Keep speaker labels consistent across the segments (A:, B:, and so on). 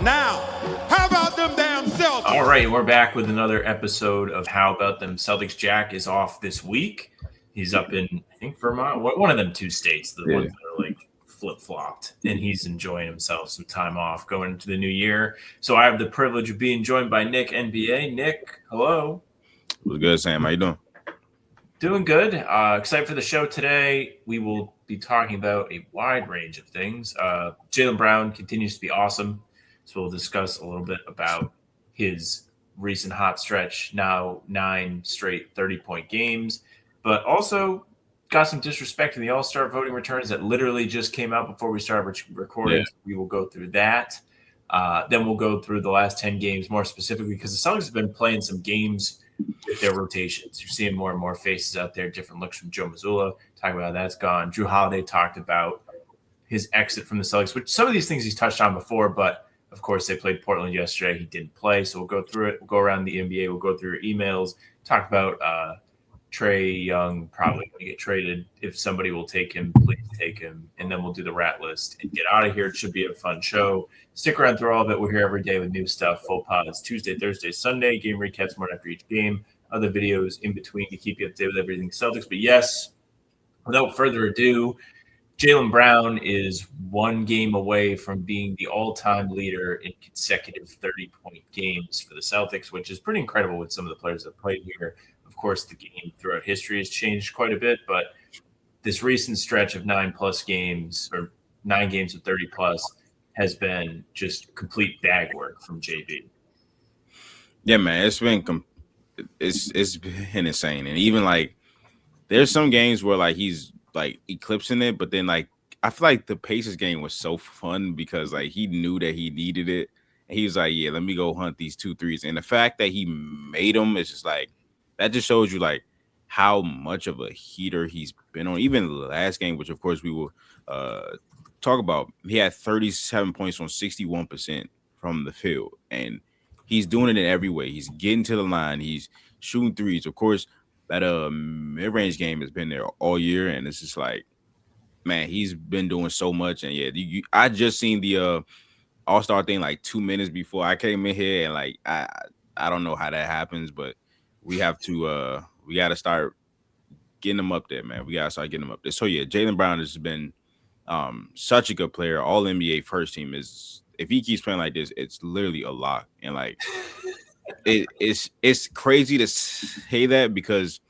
A: Now, how about them damn Celtics?
B: All right, we're back with another episode of How About Them Celtics. Jack is off this week. He's up in, I think, Vermont, one of them two states, the ones that are like flip-flopped, and he's enjoying himself some time off going into the new year. So I have the privilege of being joined by Nick, NBA. Nick, hello.
C: What's good, Sam? How you doing?
B: Doing good. Excited for the show today. We will be talking about a wide range of things. Jaylen Brown continues to be awesome. So we'll discuss a little bit about his recent hot stretch, now 9 straight 30-point games, but also got some disrespect in the All-Star voting returns that literally just came out before we started recording.
C: Yeah.
B: So we will go through that. Then we'll go through the last 10 games more specifically because the Celtics have been playing some games with their rotations. You're seeing more and more faces out there, different looks from Joe Mazzulla, talking about how that's gone. Jrue Holiday talked about his exit from the Celtics, which some of these things he's touched on before, but of course, they played Portland yesterday. He didn't play, so we'll go through it. We'll go around the NBA. We'll go through your emails, talk about Trae Young probably going to get traded. If somebody will take him, please take him. And then we'll do the rat list and get out of here. It should be a fun show. Stick around through all of it. We're here every day with new stuff. Full pods Tuesday, Thursday, Sunday. Game recaps more after each game. Other videos in between to keep you up to date with everything Celtics. But yes, without further ado, Jaylen Brown is one game away from being the all-time leader in consecutive 30-point games for the Celtics, which is pretty incredible with some of the players that played here. Of course, the game throughout history has changed quite a bit, but this recent stretch of 9+ games or 9 games of 30+ has been just complete bag work from JB.
C: Yeah, man, it's been insane, and even like there's some games where like he's like eclipsing it, but then like I feel like the Pacers game was so fun because like he knew that he needed it, and he was like, "Yeah, let me go hunt these 2 threes." And the fact that he made them is just like that just shows you like how much of a heater he's been on. Even the last game, which of course we will talk about, he had 37 points on 61% from the field, and he's doing it in every way. He's getting to the line, he's shooting threes. Of course, that mid-range game has been there all year, and it's just like, man, he's been doing so much. And yeah, I just seen the All-Star thing like 2 minutes before I came in here, and like I don't know how that happens, but we have to we got to start getting him up there, man. We got to start getting him up there. So yeah, Jaylen Brown has been such a good player. All NBA first team is, if he keeps playing like this, it's literally a lock. And like it's crazy to say that because,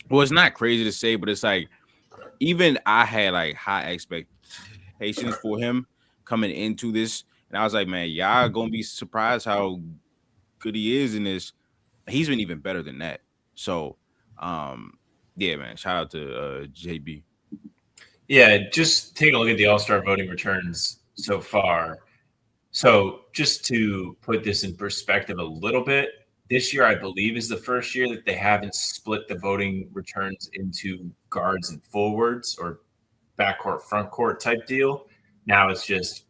C: well, it's not crazy to say, but it's like even I had like high expectations for him coming into this, and I was like, man, y'all gonna be surprised how good he is in this. He's been even better than that. So yeah, man, shout out to JB.
B: Yeah, just take a look at the All-Star voting returns so far. So just to put this in perspective a little bit, this year I believe is the first year that they haven't split the voting returns into guards and forwards or backcourt, frontcourt type deal. Now it's just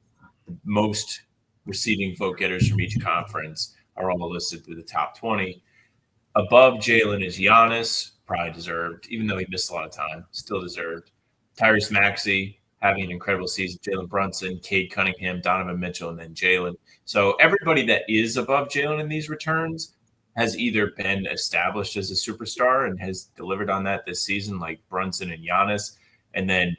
B: most receiving vote getters from each conference are all listed through the top 20. Above Jaylen is Giannis, probably deserved, even though he missed a lot of time, still deserved. Tyrese Maxey having an incredible season, Jalen Brunson, Cade Cunningham, Donovan Mitchell, and then Jaylen. So everybody that is above Jaylen in these returns has either been established as a superstar and has delivered on that this season, like Brunson and Giannis, and then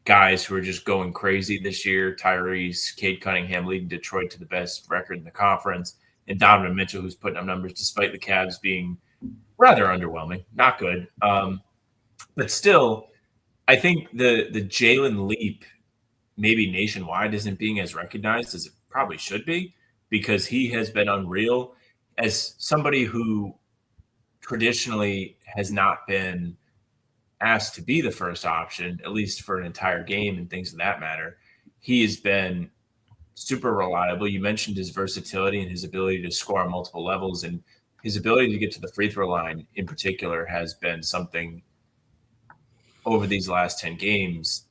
B: guys who are just going crazy this year, Tyrese, Cade Cunningham leading Detroit to the best record in the conference, and Donovan Mitchell, who's putting up numbers despite the Cavs being rather underwhelming, not good. But still, I think the Jaylen leap maybe nationwide isn't being as recognized as it probably should be because he has been unreal as somebody who traditionally has not been asked to be the first option, at least for an entire game and things of that matter. He has been super reliable. You mentioned his versatility and his ability to score on multiple levels, and his ability to get to the free throw line in particular has been something over these last 10 games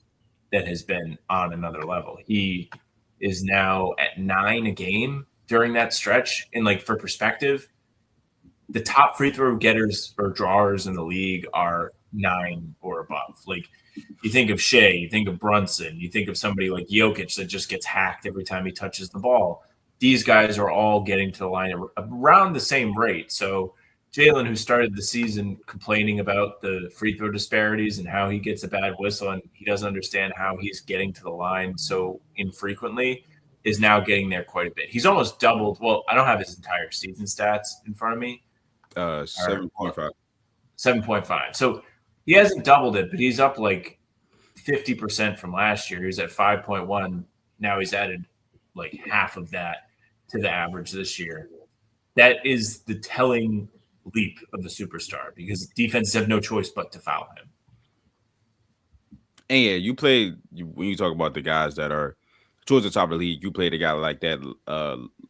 B: that has been on another level. He is now at 9 a game during that stretch. And like for perspective, the top free throw getters or drawers in the league are 9 or above. Like you think of Shea, you think of Brunson, you think of somebody like Jokic that just gets hacked every time he touches the ball. These guys are all getting to the line around the same rate. So Jaylen, who started the season complaining about the free throw disparities and how he gets a bad whistle and he doesn't understand how he's getting to the line so infrequently, is now getting there quite a bit. He's almost doubled. Well, I don't have his entire season stats in front of me.
C: 7.5.
B: 7.5. So he hasn't doubled it, but he's up like 50% from last year. He was at 5.1. Now he's added like half of that to the average this year. That is the telling leap of the superstar because defenses have no choice but to foul him.
C: And yeah, when you talk about the guys that are towards the top of the league, you played a guy like that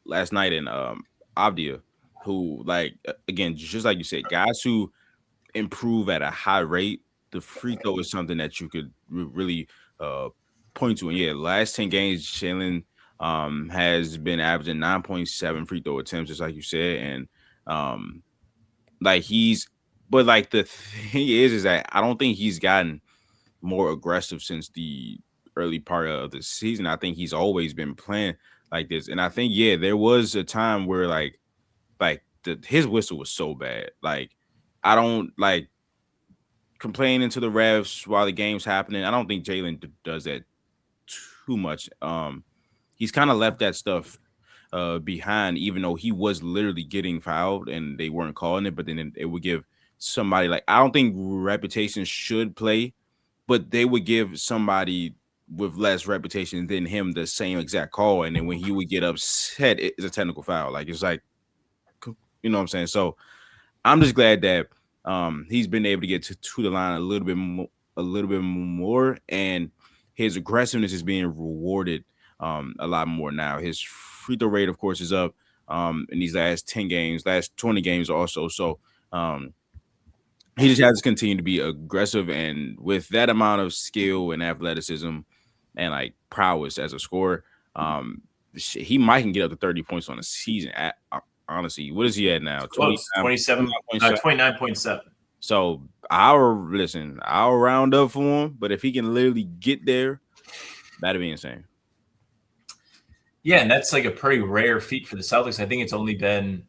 C: last night in Avdia, who, like, again, just like you said, guys who improve at a high rate. The free throw is something that you could really point to. And yeah, last 10 games, Jaylen has been averaging 9.7 free throw attempts, just like you said. And but the thing is that I don't think he's gotten more aggressive since the early part of the season. I think he's always been playing like this. And I think, yeah, there was a time where his whistle was so bad. Like, I don't like complaining to the refs while the game's happening. I don't think Jaylen does that too much. He's kind of left that stuff behind, even though he was literally getting fouled and they weren't calling it. But then it would give somebody, like, I don't think reputation should play, but they would give somebody with less reputation than him the same exact call. And then when he would get upset, it's a technical foul. Like, it's like, you know what I'm saying? So I'm just glad that he's been able to get to the line a little bit more, and his aggressiveness is being rewarded a lot more now. His free throw rate, of course, is up in these last 20 games also. So he just has to continue to be aggressive, and with that amount of skill and athleticism and like prowess as a scorer, he might can get up to 30 points on a season. Honestly, what is he at now?
B: 29.7.
C: So I'll round up for him, but if he can literally get there, that'd be insane.
B: Yeah, and that's like a pretty rare feat for the Celtics. I think it's only been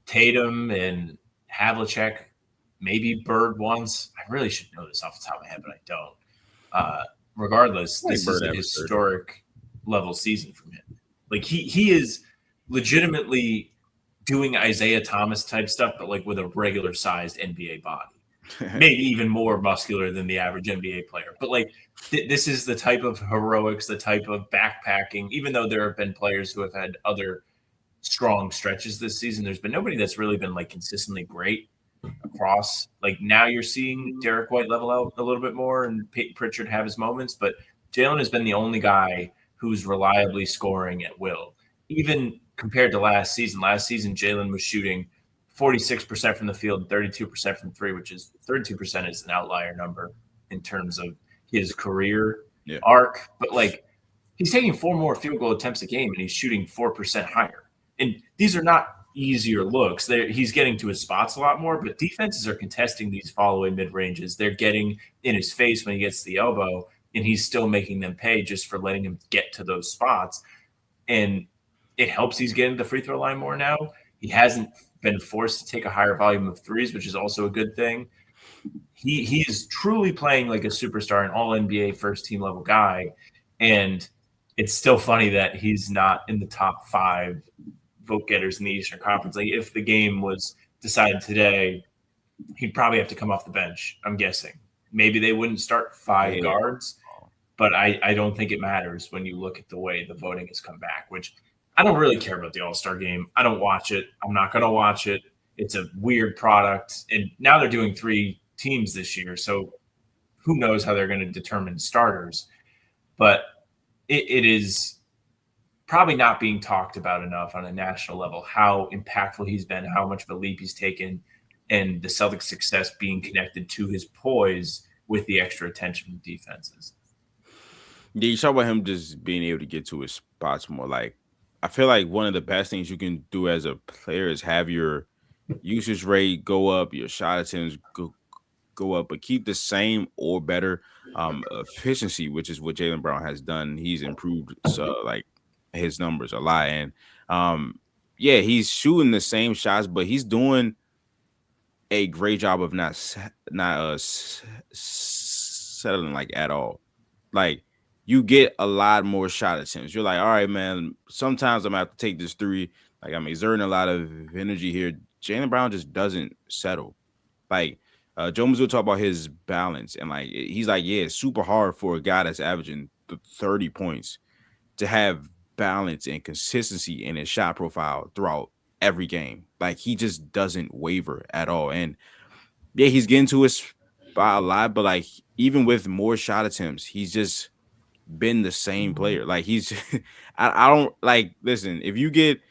B: Tatum and Havlicek, maybe Bird once. I really should know this off the top of my head, but I don't. Regardless, this is a historic level season from him. Like he is legitimately doing Isaiah Thomas type stuff, but like with a regular sized NBA body, maybe even more muscular than the average NBA player. But like this is the type of heroics, the type of backpacking, even though there have been players who have had other strong stretches this season, there's been nobody that's really been like consistently great across. Like now you're seeing Derek White level out a little bit more and Peyton Pritchard have his moments, but Jaylen has been the only guy who's reliably scoring at will. Even compared to last season, Jaylen was shooting 46% from the field, 32% from three, which is 32% is an outlier number in terms of his career arc. But like he's taking 4 more field goal attempts a game and he's shooting 4% higher. And these are not easier looks. He's getting to his spots a lot more, but defenses are contesting these follow-away mid-ranges. They're getting in his face when he gets to the elbow, and he's still making them pay just for letting him get to those spots. And it helps he's getting the free throw line more now. He hasn't been forced to take a higher volume of threes, which is also a good thing. He is truly playing like a superstar, an all-NBA first-team level guy, and it's still funny that he's not in the top 5 vote getters in the Eastern Conference. Like if the game was decided today, he'd probably have to come off the bench, I'm guessing. Maybe they wouldn't start 5 guards, but I don't think it matters when you look at the way the voting has come back, which I don't really care about the All-Star game. I don't watch it. I'm not going to watch it. It's a weird product. And now they're doing 3 teams this year, so who knows how they're going to determine starters. But it is probably not being talked about enough on a national level, how impactful he's been, how much of a leap he's taken, and the Celtics' success being connected to his poise with the extra attention from defenses.
C: Yeah, you talk about him just being able to get to his spots more. Like, I feel like one of the best things you can do as a player is have your usage rate go up, your shot attempts go up, but keep the same or better efficiency, which is what Jaylen Brown has done. He's improved like his numbers a lot, and yeah, he's shooting the same shots, but he's doing a great job of not settling like at all. Like you get a lot more shot attempts. You're like, all right, man. Sometimes I'm gonna have to take this three. Like I'm exerting a lot of energy here. Jaylen Brown just doesn't settle. Like Joe Mazzulla talk about his balance, and like he's like, yeah, it's super hard for a guy that's averaging 30 points to have balance and consistency in his shot profile throughout every game. Like he just doesn't waver at all. And yeah, he's getting to his spot a lot, but like even with more shot attempts, he's just been the same player. Like he's I don't like listen, if you get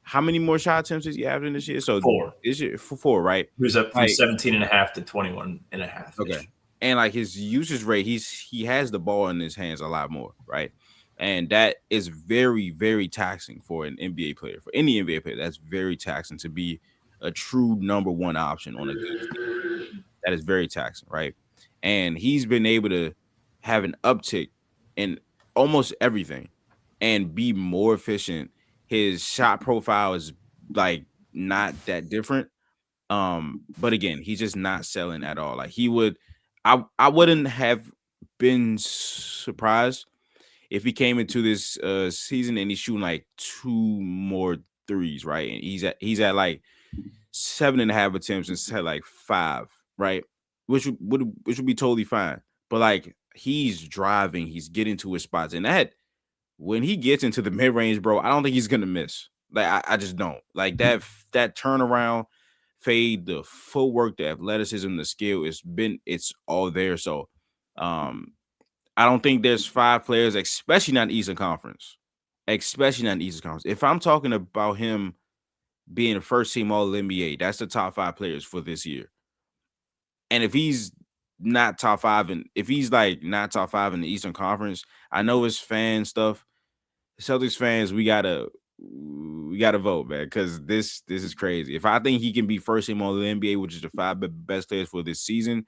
C: how many more shot attempts is he having this year? So
B: 4.
C: Is it 4, right?
B: He was up from
C: Like,
B: 17.5 to 21.5.
C: Okay. And like his usage rate, he has the ball in his hands a lot more, right? And that is very, very taxing for an NBA player. For any NBA player, that's very taxing to be a true number one option on a good team. That is very taxing, right? And he's been able to have an uptick in almost everything and be more efficient. His shot profile is like not that different. But again, he's just not selling at all. Like I wouldn't have been surprised if he came into this season and he's shooting like 2 more threes, right? And he's at like 7.5 attempts instead of like 5, right? Which would be totally fine. But like he's driving, he's getting to his spots, and that when he gets into the mid range, bro, I don't think he's gonna miss. Like I just don't like that turnaround fade, the footwork, the athleticism, the skill. It's all there. So I don't think there's 5 players, especially not in the Eastern Conference. Especially not in the Eastern Conference. If I'm talking about him being a first team all NBA, that's the top 5 players for this year. And if he's not top 5, and if he's like not top 5 in the Eastern Conference, I know it's fan stuff. Celtics fans, we gotta vote, man, because this is crazy. If I think he can be first team all the NBA, which is the 5 best players for this season,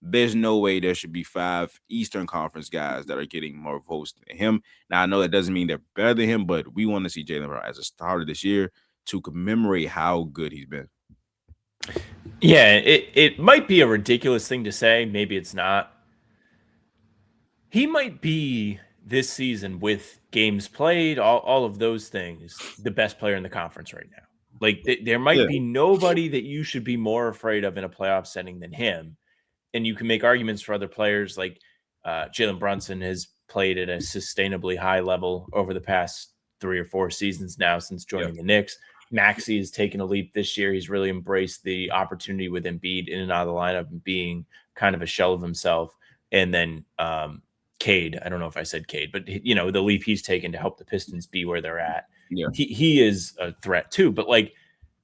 C: there's no way there should be 5 Eastern Conference guys that are getting more votes than him. Now I know that doesn't mean they're better than him, but we want to see Jaylen Brown as a starter this year to commemorate how good he's been.
D: Yeah, it might be a ridiculous thing to say. Maybe it's not. He might be this season with games played, all of those things, the best player in the conference right now. Like there might be nobody that you should be more afraid of in a playoff setting than him. And you can make arguments for other players like Jalen Brunson has played at a sustainably high level over the past 3 or 4 seasons now since joining the Knicks. Maxey has taken a leap this year. He's really embraced the opportunity with Embiid in and out of the lineup and being kind of a shell of himself. And then Cade, I don't know if I said Cade, but you know, the leap he's taken to help the Pistons be where they're at. Yeah. He is a threat too. But like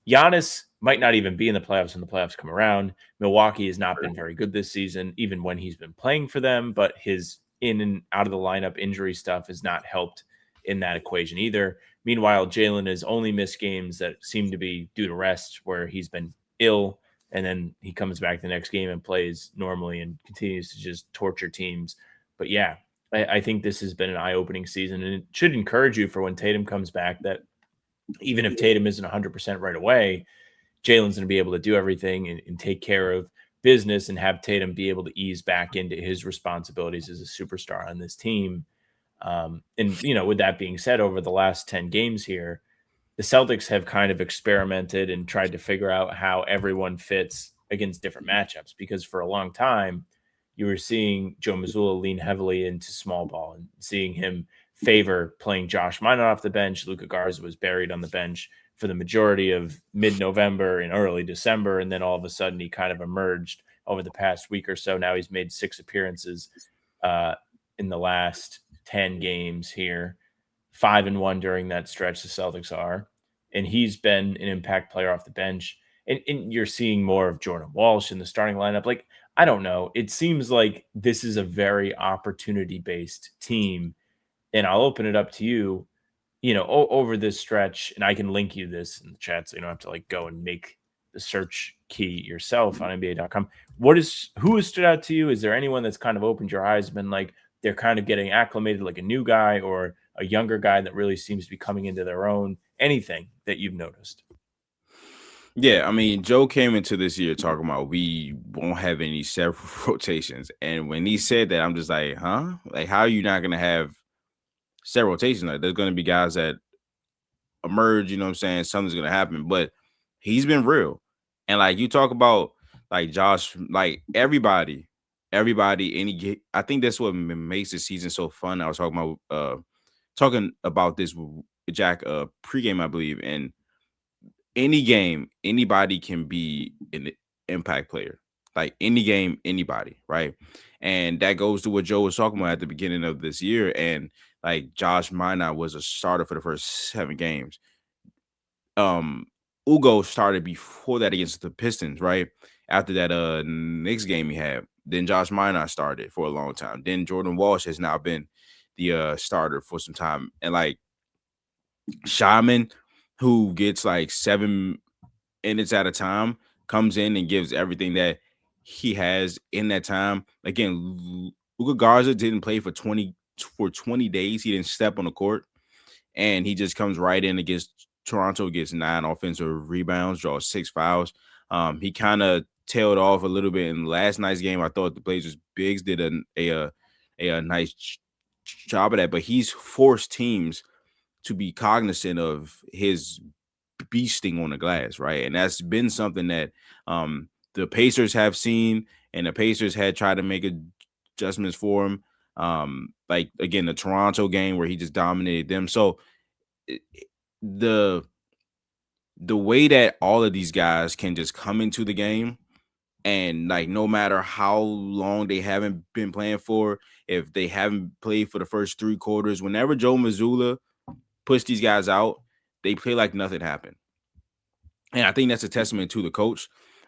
D: Giannis might not even be in the playoffs when the playoffs come around. Milwaukee has not been very good this season, even when he's been playing for them, but his in and out of the lineup injury stuff has not helped in that equation either. Meanwhile, Jaylen has only missed games that seem to be due to rest, where he's been ill, and then he comes back the next game and plays normally and continues to just torture teams. But yeah, I think this has been an eye-opening season, and it should encourage you for when Tatum comes back that even if Tatum isn't 100% right away, Jaylen's going to be able to do everything and take care of business and have Tatum be able to ease back into his responsibilities as a superstar on this team. And, you know, with that being said, over the last 10 games here, the Celtics have kind of experimented and tried to figure out how everyone fits against different matchups, because for a long time, you were seeing Joe Mazzulla lean heavily into small ball and seeing him favor playing Josh Minott off the bench. Luka Garza was buried on the bench for the majority of mid-November and early December, and then all of a sudden he kind of emerged over the past week or so. Now he's made 6 appearances in the last 10 games here, 5-1 during that stretch the Celtics are, and he's been an impact player off the bench. And you're seeing more of Jordan Walsh in the starting lineup. Like, I don't know. It seems like this is a very opportunity-based team, and I'll open it up to you, you know, over this stretch, and I can link you this in the chat so you don't have to like go and make the search key yourself on NBA.com. Who has stood out to you? Is there anyone that's kind of opened your eyes, been like they're kind of getting acclimated, like a new guy or a younger guy that really seems to be coming into their own? Anything that you've noticed?
C: Yeah, I mean, Joe came into this year talking about we won't have any several rotations. And when he said that, I'm just like, huh? Like, how are you not going to have several rotations? Like, there's going to be guys that emerge, you know what I'm saying? Something's going to happen. But he's been real. And, like, you talk about, like, Josh, like, everybody, I think that's what makes this season so fun. I was talking about this with Jack pregame, I believe, and any game, anybody can be an impact player. Like any game, anybody, right? And that goes to what Joe was talking about at the beginning of this year. And like Josh Minot was a starter for the first 7 games. Hugo started before that against the Pistons, right? After that Knicks game he had. Then Josh Minot started for a long time. Then Jordan Walsh has now been the starter for some time. And like Shaman, who gets like 7 minutes at a time, comes in and gives everything that he has in that time. Again, Hugo Garza didn't play for 20 days. He didn't step on the court, and he just comes right in against Toronto, gets 9 offensive rebounds, draws 6 fouls. He kind of tailed off a little bit in last night's game. I thought the Blazers bigs did a nice job of that, but he's forced teams to be cognizant of his beasting on the glass, right? And that's been something that the Pacers have seen, and the Pacers had tried to make adjustments for him. Like again, the Toronto game where he just dominated them. So the way that all of these guys can just come into the game, and like no matter how long they haven't been playing for, if they haven't played for the first 3 quarters, whenever Joe Mazzulla puts these guys out, they play like nothing happened. And I think that's a testament to the coach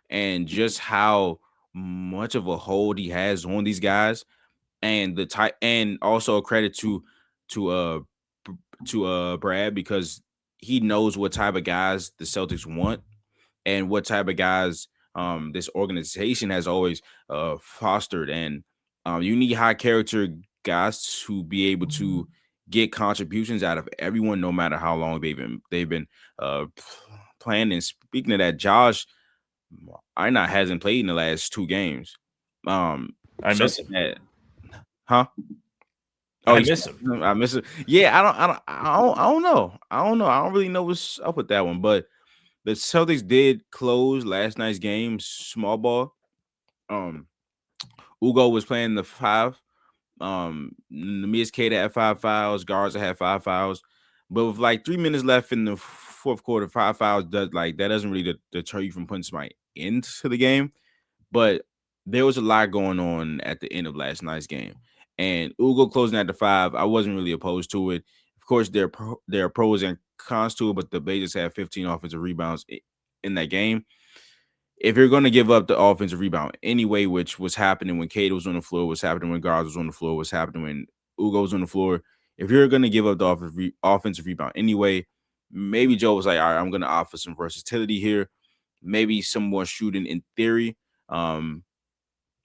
C: and just how much of a hold he has on these guys, and the type, and also a credit to Brad, because he knows what type of guys the Celtics want and what type of guys this organization has always fostered. And you need high character guys to be able to get contributions out of everyone, no matter how long they've been playing. And speaking of that, Josh Minot hasn't played in the last 2 games.
D: I miss him.
C: Huh?
D: Oh, I miss him.
C: I miss him. Yeah, I don't know. I don't really know what's up with that one. But the Celtics did close last night's game small ball. Hugo was playing the 5. Nemias Queta had 5 fouls. Garza had 5 fouls. But with like 3 minutes left in the fourth quarter, 5 fouls that doesn't really deter you from putting somebody into the game. But there was a lot going on at the end of last night's game, and Hugo closing at the 5. I wasn't really opposed to it. Of course, there are pros and cons to it, but the Blazers had 15 offensive rebounds in that game. If you're going to give up the offensive rebound anyway, which was happening when Cade was on the floor, was happening when Garza was on the floor, was happening when Hugo was on the floor. If you're going to give up the offensive rebound anyway, maybe Joe was like, all right, I'm going to offer some versatility here, maybe some more shooting in theory.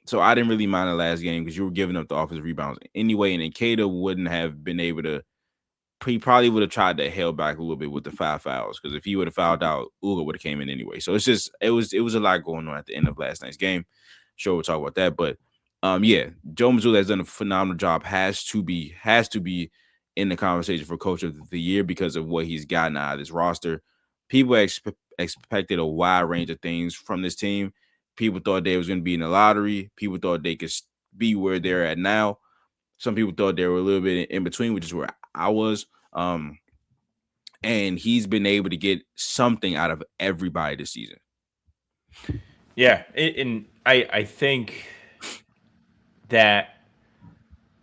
C: So I didn't really mind the last game because you were giving up the offensive rebounds anyway, and then Cade wouldn't have been able to. He probably would have tried to held back a little bit with the 5 fouls, because if he would have fouled out, Hugo would have came in anyway. So it's just it was a lot going on at the end of last night's game. Sure, we'll talk about that, but yeah, Joe Mazzulla has done a phenomenal job. Has to be in the conversation for Coach of the Year because of what he's gotten out of this roster. People expected a wide range of things from this team. People thought they was going to be in the lottery. People thought they could be where they're at now. Some people thought they were a little bit in between, which is where I was. And he's been able to get something out of everybody this season.
D: Yeah, and I think that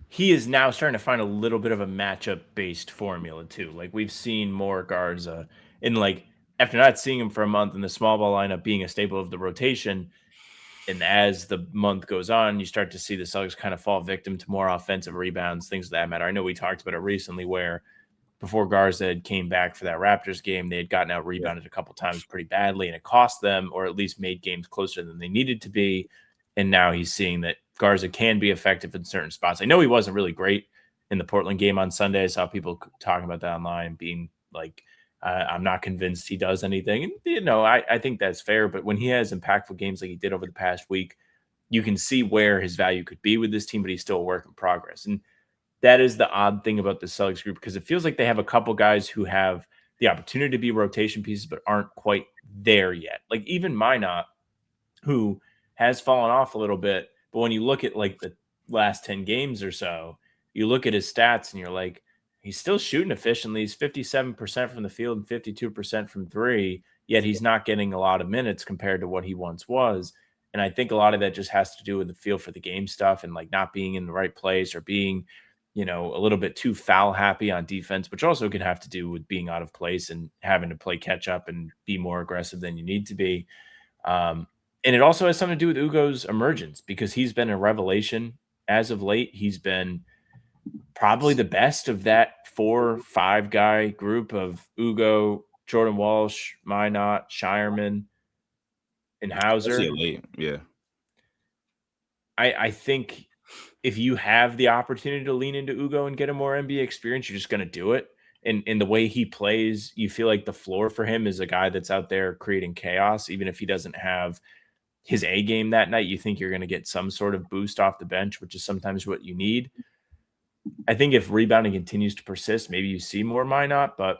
D: he is now starting to find a little bit of a matchup-based formula too. Like we've seen more Garza, and like after not seeing him for a month in the small ball lineup being a staple of the rotation, and as the month goes on, you start to see the Celtics kind of fall victim to more offensive rebounds, things of that matter. I know we talked about it recently where before Garza had came back for that Raptors game. They had gotten out rebounded a couple times pretty badly, and it cost them, or at least made games closer than they needed to be. And now he's seeing that Garza can be effective in certain spots. I know he wasn't really great in the Portland game on Sunday. I saw people talking about that online, being like, I'm not convinced he does anything. And, I think that's fair. But when he has impactful games like he did over the past week, you can see where his value could be with this team, but he's still a work in progress. And that is the odd thing about the Celtics group, because it feels like they have a couple guys who have the opportunity to be rotation pieces, but aren't quite there yet. Like even Minot, who has fallen off a little bit, but when you look at like the last 10 games or so, you look at his stats and you're like, he's still shooting efficiently. He's 57% from the field and 52% from three, yet he's not getting a lot of minutes compared to what he once was. And I think a lot of that just has to do with the feel for the game stuff and like not being in the right place or being, a little bit too foul happy on defense, which also can have to do with being out of place and having to play catch up and be more aggressive than you need to be. And it also has something to do with Ugo's emergence, because he's been a revelation as of late. He's been probably the best of that 4-5 guy group of Ugo, Jordan Walsh, Minot, Shireman, and Hauser.
C: Yeah.
D: I think if you have the opportunity to lean into Ugo and get a more NBA experience, you're just going to do it. And the way he plays, you feel like the floor for him is a guy that's out there creating chaos. Even if he doesn't have his A game that night, you think you're going to get some sort of boost off the bench, which is sometimes what you need. I think if rebounding continues to persist, maybe you see more Minot, but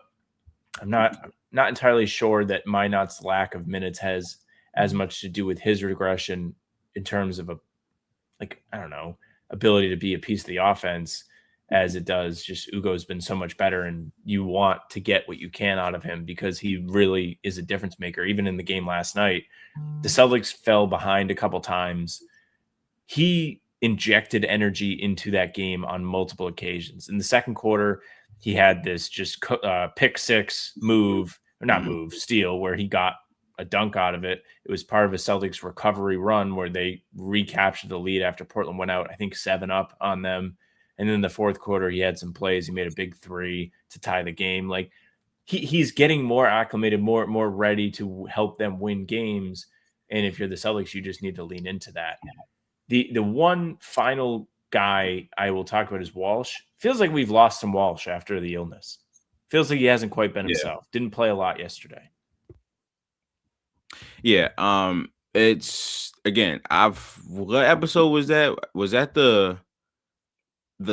D: I'm not entirely sure that Minot's lack of minutes has as much to do with his regression in terms of ability to be a piece of the offense as it does just Ugo's been so much better, and you want to get what you can out of him because he really is a difference maker. Even in the game last night, the Celtics fell behind a couple times. He injected energy into that game on multiple occasions. In the second quarter, he had this just pick six steal where he got a dunk out of it. It was part of a Celtics recovery run where they recaptured the lead after Portland went out, I think 7-up on them. And then in the fourth quarter, he had some plays. He made a big three to tie the game. Like he's getting more acclimated, more ready to help them win games. And if you're the Celtics, you just need to lean into that. The one final guy I will talk about is Walsh. Feels like we've lost some Walsh after the illness. Feels like he hasn't quite been himself. Didn't play a lot yesterday.
C: Yeah. It's again, what episode was that? Was that the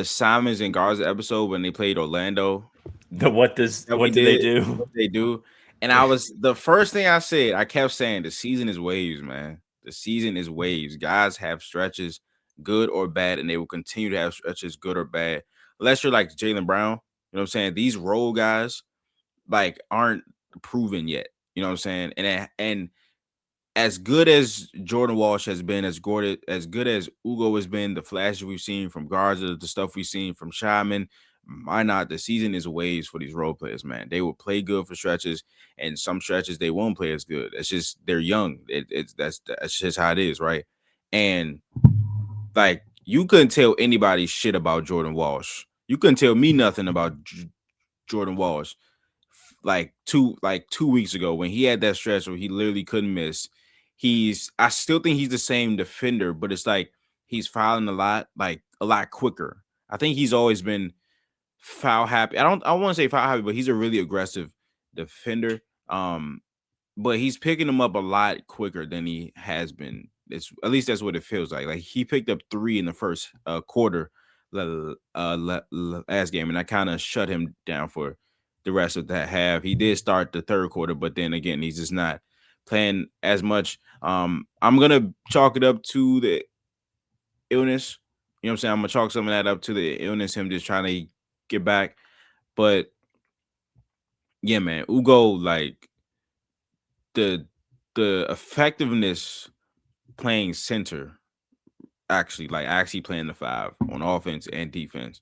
C: Simons and Garza episode when they played Orlando?
D: What do they do?
C: What they do. And the first thing I said, I kept saying the season is waves, man. The season is waves. Guys have stretches, good or bad, and they will continue to have stretches, good or bad. Unless you're like Jaylen Brown, you know what I'm saying? These role guys like aren't proven yet. You know what I'm saying? And as good as Jordan Walsh has been, as good as Ugo has been, the flashes we've seen from Garza, the stuff we've seen from Shaman, why not? The season is waves for these role players, man. They will play good for stretches, and some stretches they won't play as good. It's just they're young. That's just how it is, right? And like you couldn't tell anybody shit about Jordan Walsh. You couldn't tell me nothing about Jordan Walsh. Like 2 weeks ago when he had that stretch where he literally couldn't miss. I still think he's the same defender, but it's like he's fouling a lot quicker. I think he's always been foul happy. I want to say foul happy, but he's a really aggressive defender. But he's picking them up a lot quicker than he has been. At least that's what it feels like. Like he picked up 3 in the first quarter last game, and I kind of shut him down for the rest of that half. He did start the third quarter, but then again, he's just not playing as much. I'm gonna chalk it up to the illness. You know what I'm saying? I'm gonna chalk some of that up to the illness, him just trying to get back. But yeah, man, Ugo, like the effectiveness playing center, actually playing the 5 on offense and defense.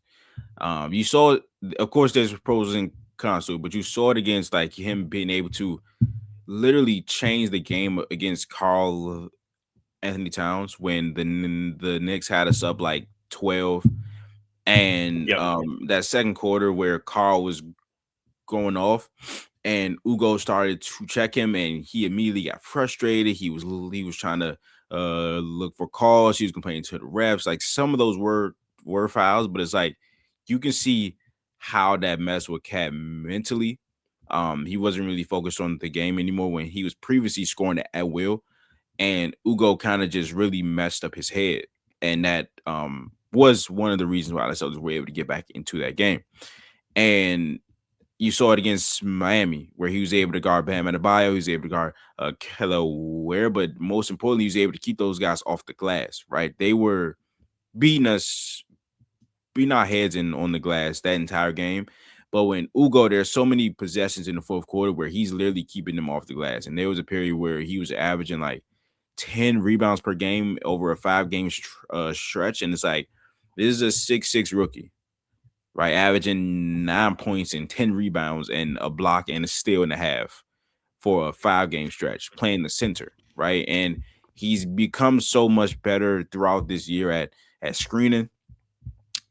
C: You saw, of course, there's pros and cons to it, but you saw it against like him being able to literally change the game against Karl Anthony Towns when the Knicks had us up like 12, and that second quarter where Karl was going off, and Hugo started to check him, and he immediately got frustrated. He was trying to look for calls. He was complaining to the refs. Like some of those were fouls, but it's like you can see how that messed with Cat mentally. He wasn't really focused on the game anymore when he was previously scoring at will, and Hugo kind of just really messed up his head, and that was one of the reasons why the Celtics were able to get back into that game. And you saw it against Miami, where he was able to guard Bam Adebayo, he was able to guard Kello Ware, but most importantly, he was able to keep those guys off the glass, right? They were beating our heads in on the glass that entire game. But when Hugo, there's so many possessions in the fourth quarter where he's literally keeping them off the glass. And there was a period where he was averaging like 10 rebounds per game over a 5-game stretch. And it's like, this is a 6'6" rookie, right? Averaging 9 points and 10 rebounds and a block and a steal and a half for a 5-game stretch, playing the center, right? And he's become so much better throughout this year at screening.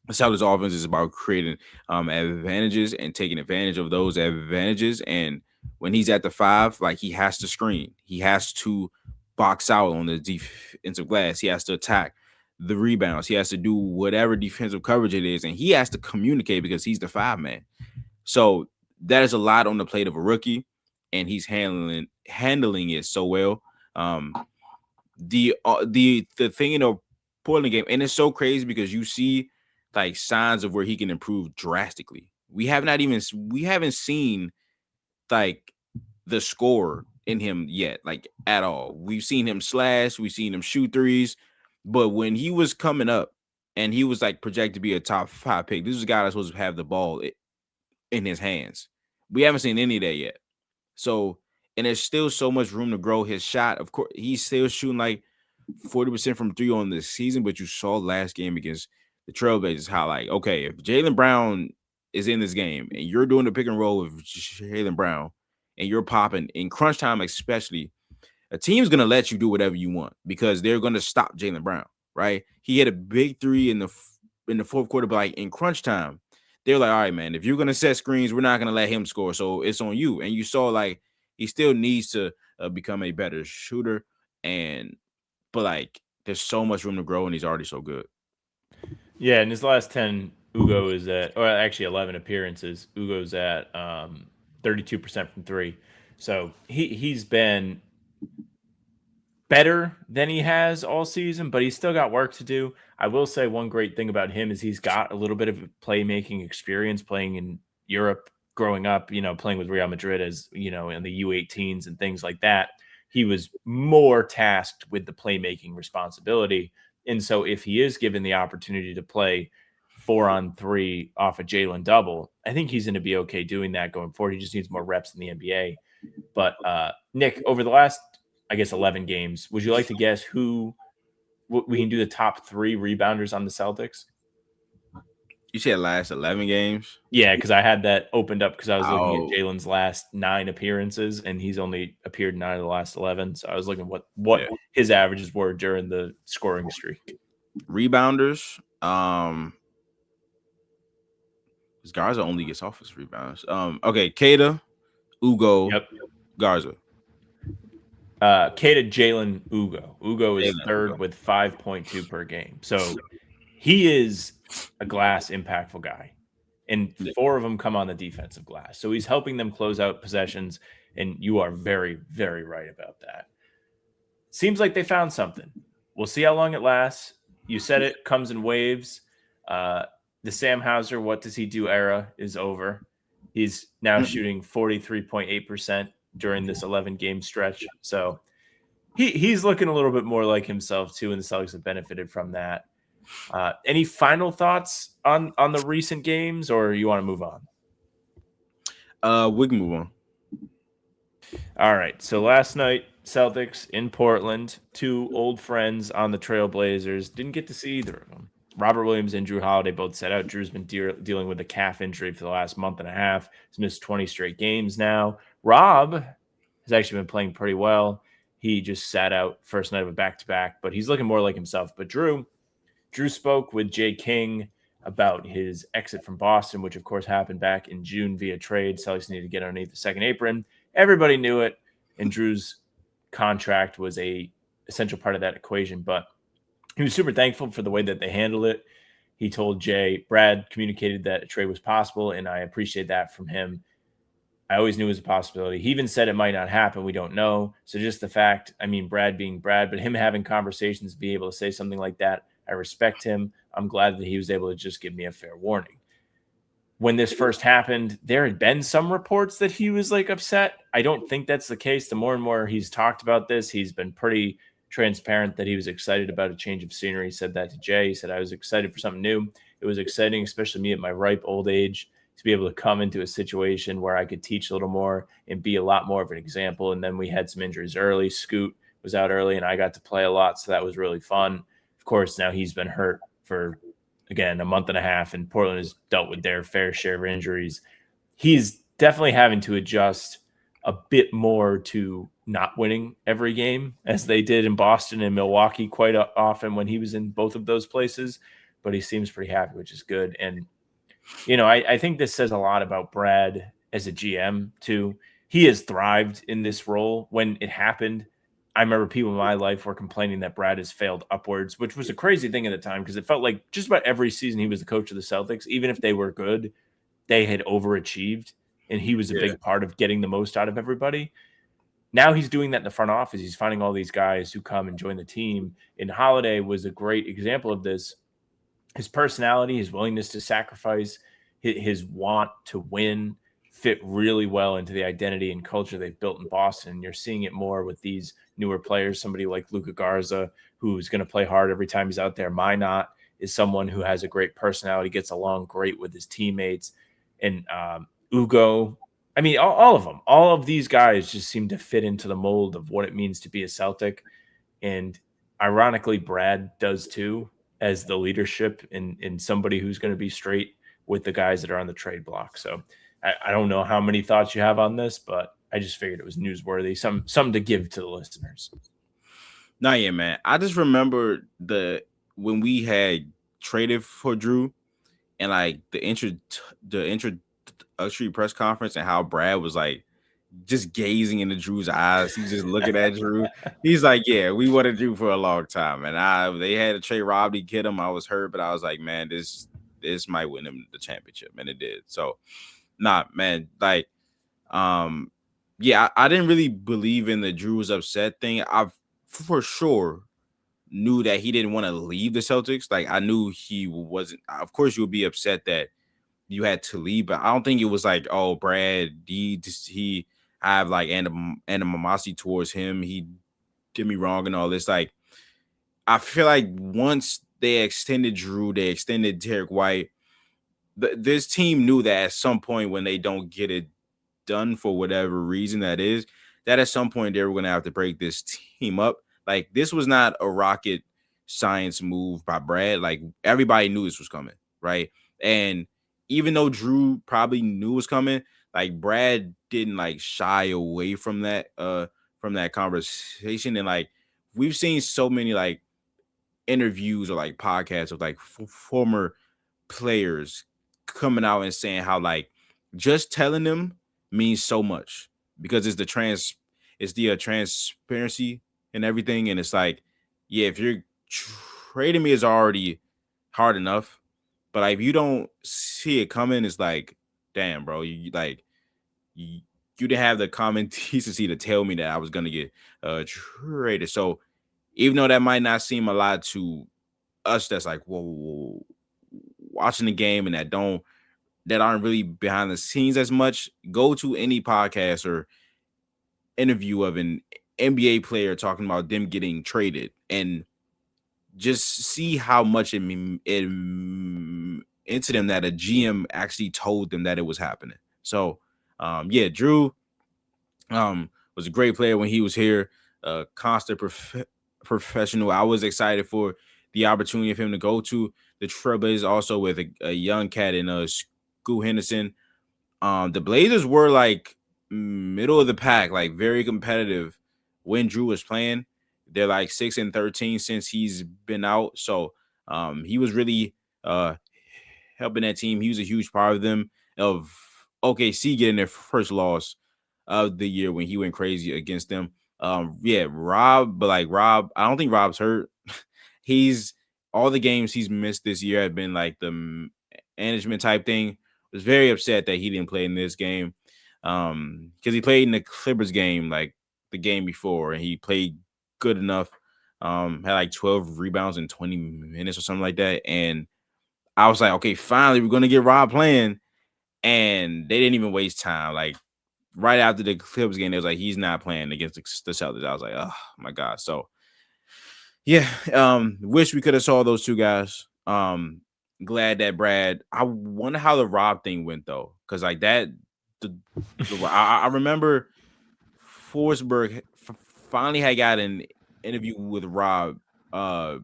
C: The Celtics offense is about creating advantages and taking advantage of those advantages. And when he's at the 5, like he has to screen. He has to box out on the defensive glass. He has to attack the rebounds. He has to do whatever defensive coverage it is. And he has to communicate because he's the 5-man. So that is a lot on the plate of a rookie. And he's handling it so well. The thing in the Portland game, and it's so crazy because you see like signs of where he can improve drastically. We haven't seen like the score in him yet, like at all. We've seen him slash, we've seen him shoot threes, but when he was coming up and he was like projected to be a top 5 pick, this is a guy that's supposed to have the ball in his hands. We haven't seen any of that yet. So, and there's still so much room to grow his shot. Of course, he's still shooting like 40% from 3 on this season, but you saw last game against the Trailblazers how, like, okay, if Jaylen Brown is in this game and you're doing the pick and roll with Jaylen Brown and you're popping in crunch time, especially, a team's going to let you do whatever you want because they're going to stop Jaylen Brown, right? He had a big 3 in the fourth quarter, but like in crunch time, they're like, all right, man, if you're going to set screens, we're not going to let him score. So it's on you. And you saw like he still needs to become a better shooter. But like there's so much room to grow and he's already so good.
D: Yeah, in his last 10, Hugo is at, or actually 11 appearances, Hugo's at 32% from 3. So he's been better than he has all season, but he's still got work to do. I will say one great thing about him is he's got a little bit of playmaking experience playing in Europe, growing up, playing with Real Madrid as, in the U18s and things like that. He was more tasked with the playmaking responsibility. And so if he is given the opportunity to play 4-on-3 off a Jaylen double, I think he's going to be okay doing that going forward. He just needs more reps in the NBA. But Nick, over the last, 11 games, would you like to guess who we can do the top 3 rebounders on the Celtics?
C: You said last 11 games?
D: Yeah, because I had that opened up because I was looking at Jaylen's last 9 appearances, and he's only appeared 9 of the last 11. So I was looking what his averages were during the scoring streak.
C: Rebounders, Garza only gets off his rebounds. Okay, Keita, Hugo, Garza.
D: Keita, Jaylen, Hugo. Hugo is third with 5.2 per game. So he is a glass impactful guy. And 4 of them come on the defensive glass. So he's helping them close out possessions. And you are very, very right about that. Seems like they found something. We'll see how long it lasts. You said it comes in waves. The Sam Hauser, what does he do era is over. He's now shooting 43.8% during this 11-game stretch. So he's looking a little bit more like himself too, and the Celtics have benefited from that. Any final thoughts on the recent games, or you want to move on?
C: We can move on.
D: All right. So last night, Celtics in Portland, 2 old friends on the Trailblazers. Didn't get to see either of them. Robert Williams and Jrue Holiday both set out. Drew's been dealing with a calf injury for the last month and a half. He's missed 20 straight games now. Rob has actually been playing pretty well. He just sat out first night of a back-to-back, but he's looking more like himself. But Drew spoke with Jay King about his exit from Boston, which of course happened back in June via trade. Celtics needed to get underneath the second apron. Everybody knew it, and Jrue's contract was a essential part of that equation. But he was super thankful for the way that they handled it. He told Brad communicated that a trade was possible, and I appreciate that from him. I always knew it was a possibility. He even said it might not happen. We don't know. So just the fact, I mean, Brad being Brad, but him having conversations, be able to say something like that, I respect him. I'm glad that he was able to just give me a fair warning. When this first happened, there had been some reports that he was like upset. I don't think that's the case. The more and more he's talked about this, he's been pretty transparent that he was excited about a change of scenery. He said that to Jay. He said, I was excited for something new. It was exciting, especially me at my ripe old age, to be able to come into a situation where I could teach a little more and be a lot more of an example. And then we had some injuries early. Scoot was out early and I got to play a lot. So that was really fun. Of course, now he's been hurt for, again, a month and a half, and Portland has dealt with their fair share of injuries. He's definitely having to adjust a bit more to not winning every game as they did in Boston and Milwaukee quite often when he was in both of those places, but he seems pretty happy, which is good. And you know, I think this says a lot about Brad as a GM, too. He has thrived in this role. When it happened, I remember people in my life were complaining that Brad has failed upwards, which was a crazy thing at the time because it felt like just about every season he was the coach of the Celtics, even if they were good, they had overachieved, and he was a big part of getting the most out of everybody. Now he's doing that in the front office. He's finding all these guys who come and join the team. And Holiday was a great example of this. His personality, his willingness to sacrifice, his want to win fit really well into the identity and culture they've built in Boston. And you're seeing it more with these newer players. Somebody like Luka Garza, who's going to play hard every time he's out there. Minot is someone who has a great personality, gets along great with his teammates. And Hugo, I mean, all of them, all of these guys just seem to fit into the mold of what it means to be a Celtic. And ironically, Brad does too, as the leadership and somebody who's going to be straight with the guys that are on the trade block. So I don't know how many thoughts you have on this, but I just figured it was newsworthy, something to give to the listeners.
C: No, yeah, man. I just remember when we had traded for Jrue and like the introductory press conference and how Brad was like just gazing into Drew's eyes. He's just looking at Jrue. He's like, yeah, we wanted Jrue for a long time. And they had to trade Rob to get him. I was hurt, but I was like, man, this might win him the championship. And it did. So, nah, man, like, yeah, I didn't really believe in the Jrue was upset thing. I for sure knew that he didn't want to leave the Celtics. Like, I knew he wasn't. Of course, you would be upset that you had to leave, but I don't think it was like, oh, Brad, he have like animosity towards him. He did me wrong and all this. Like, I feel like once they extended Jrue, they extended Derek White. This team knew that at some point when they don't get it done for whatever reason that is, that at some point they were going to have to break this team up. Like, this was not a rocket science move by Brad. Like, everybody knew this was coming, right? And even though Jrue probably knew it was coming, like, Brad didn't like shy away from that conversation. And like, we've seen so many like interviews or like podcasts of like former players coming out and saying how like just telling them means so much because it's the transparency and everything. And it's like, yeah, if you're trading me is already hard enough, but like if you don't see it coming, it's like, damn, bro, you didn't have the common decency to tell me that I was gonna get traded. So even though that might not seem a lot to us, that's like, whoa, watching the game and that aren't really behind the scenes as much, go to any podcast or interview of an NBA player talking about them getting traded and just see how much it into them that a GM actually told them that it was happening. So, yeah, Jrue was a great player when he was here, constant professional. I was excited for the opportunity of him to go to the Trailblazers also with a young cat in Scoot Henderson. The Blazers were like middle of the pack, like very competitive when Jrue was playing. They're like 6-13 since he's been out. So he was really helping that team. He was a huge part of OKC getting their first loss of the year when he went crazy against them. Rob, I don't think Rob's hurt. He's all the games he's missed this year have been like the management type thing. Was very upset that he didn't play in this game. Because he played in the Clippers game like the game before, and he played good enough. Had like 12 rebounds in 20 minutes or something like that. And I was like, okay, finally we're gonna get Rob playing. And they didn't even waste time. Like right after the Clippers game, they was like, he's not playing against the Celtics. I was like, oh my God. So yeah, wish we could have saw those two guys. Glad that Brad. I wonder how the Rob thing went though, because like that. I remember Forsberg finally had got an interview with Rob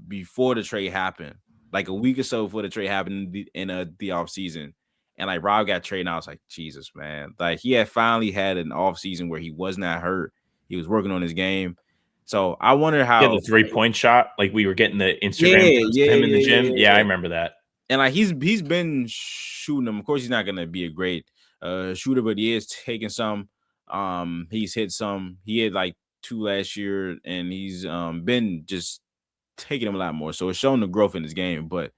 C: before the trade happened, like a week or so before the trade happened in the off season, and like Rob got traded. And I was like, Jesus, man! Like he had finally had an off season where he was not hurt. He was working on his game. So I wonder how
D: the 3-point shot, like we were getting the Instagram of him in the gym. Yeah, I remember that.
C: And like he's been shooting them. Of course, he's not gonna be a great shooter, but he is taking some. He's hit some. He had like 2 last year, and he's been just taking them a lot more. So it's showing the growth in his game. But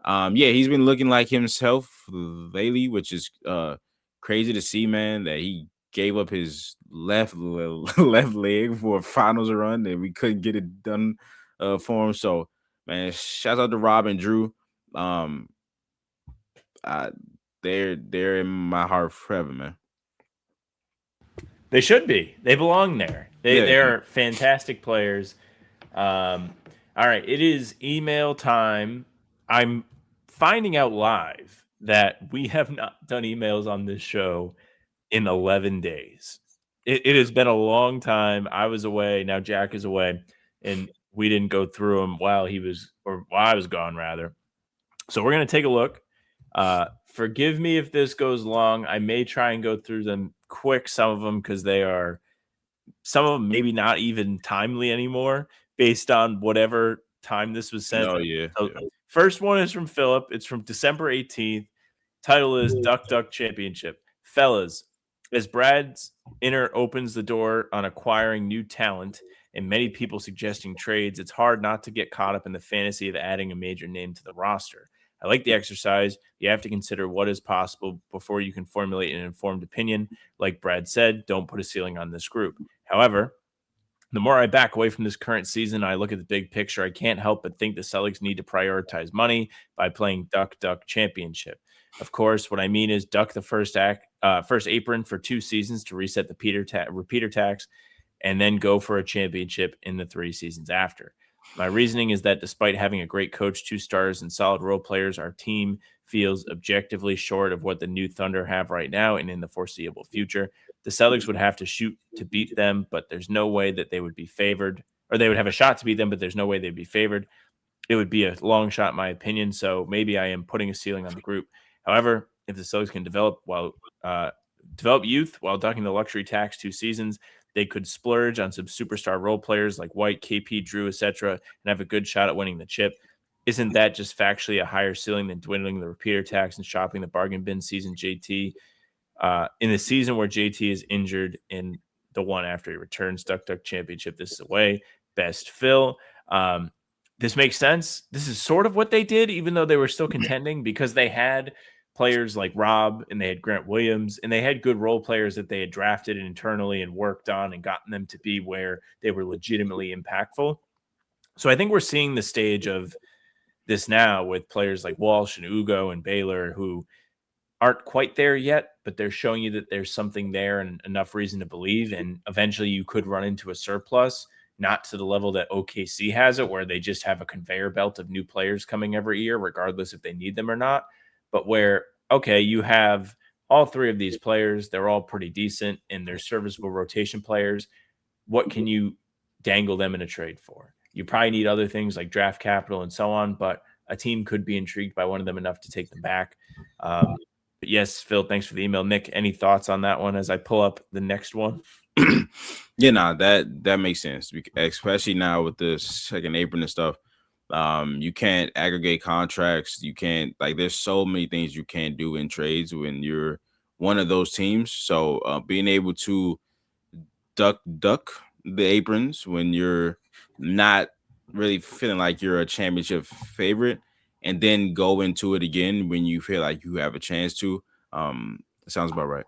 C: he's been looking like himself lately, which is crazy to see, man. That he gave up his left leg for a finals run, and we couldn't get it done for him. So man, shout out to Rob and Jrue. They're in my heart forever, man.
D: They should be. They belong there. They're fantastic players. All right, it is email time. I'm finding out live that we have not done emails on this show in 11 days. It has been a long time. I was away. Now Jack is away, and we didn't go through them while I was gone, rather. So we're going to take a look. Forgive me if this goes long. I may try and go through them quick, some of them, because some of them maybe not even timely anymore based on whatever time this was sent.
C: Oh, yeah.
D: So, first one is from Philip. It's from December 18th. Title is Duck Duck Championship. Fellas, as Brad's inner opens the door on acquiring new talent and many people suggesting trades, it's hard not to get caught up in the fantasy of adding a major name to the roster. I like the exercise. You have to consider what is possible before you can formulate an informed opinion. Like Brad said, don't put a ceiling on this group. However, the more I back away from this current season, I look at the big picture. I can't help but think the Celtics need to prioritize money by playing Duck Duck Championship. Of course, what I mean is duck the first apron for 2 seasons to reset the repeater tax, and then go for a championship in the 3 seasons after. My reasoning is that despite having a great coach, 2 stars, and solid role players, our team feels objectively short of what the new Thunder have right now and in the foreseeable future. The Celtics would have to shoot to beat them, but there's no way that they would be favored, or they would have a shot to beat them, but there's no way they'd be favored. It would be a long shot, in my opinion, so maybe I am putting a ceiling on the group. However, if the Celtics can develop youth while ducking the luxury tax 2 seasons, they could splurge on some superstar role players like White, KP, Jrue, etc., and have a good shot at winning the chip. Isn't that just factually a higher ceiling than dwindling the repeater tax and shopping the bargain bin season JT? In the season where JT is injured in the one after he returns, Duck Duck Championship, this is away. Best Phil. This makes sense. This is sort of what they did, even though they were still contending, because they had players like Rob and they had Grant Williams and they had good role players that they had drafted internally and worked on and gotten them to be where they were legitimately impactful. So I think we're seeing the stage of this now with players like Walsh and Ugo and Baylor who aren't quite there yet, but they're showing you that there's something there and enough reason to believe. And eventually you could run into a surplus, not to the level that OKC has it, where they just have a conveyor belt of new players coming every year, regardless if they need them or not. But where, okay, you have all 3 of these players, they're all pretty decent and they're serviceable rotation players. What can you dangle them in a trade for? You probably need other things like draft capital and so on, but a team could be intrigued by one of them enough to take them back. But yes, Phil, thanks for the email. Nick, any thoughts on that one as I pull up the next one?
C: Yeah, that makes sense, especially now with the second apron and stuff. You can't aggregate contracts. You can't there's so many things you can't do in trades when you're one of those teams. So being able to duck the aprons when you're not really feeling like you're a championship favorite, and then go into it again when you feel like you have a chance to. Sounds about right.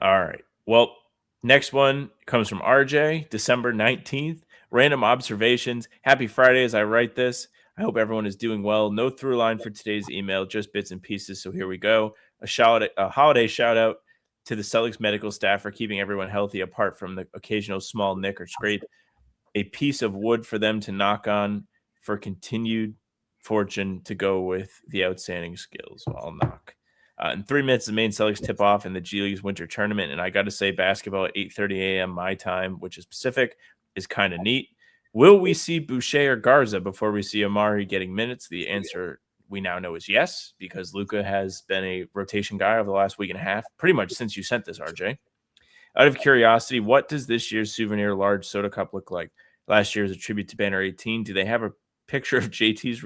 D: All right. Well, next one comes from RJ, December 19th. Random observations. Happy Friday as I write this. I hope everyone is doing well. No through line for today's email, just bits and pieces. So here we go. A holiday shout out to the Celtics medical staff for keeping everyone healthy apart from the occasional small nick or scrape. A piece of wood for them to knock on for continued fortune to go with the outstanding skills. I'll knock. In 3 minutes, the main Celtics tip off in the G League's winter tournament. And I got to say, basketball at 8:30 a.m. my time, which is Pacific, is kind of neat. Will we see Boucher or Garza before we see Amari getting minutes? The answer we now know is yes, because Luka has been a rotation guy over the last week and a half, pretty much since you sent this, RJ. Out of curiosity, what does this year's souvenir large soda cup look like? Last year's a tribute to Banner 18. Do they have a picture of JT's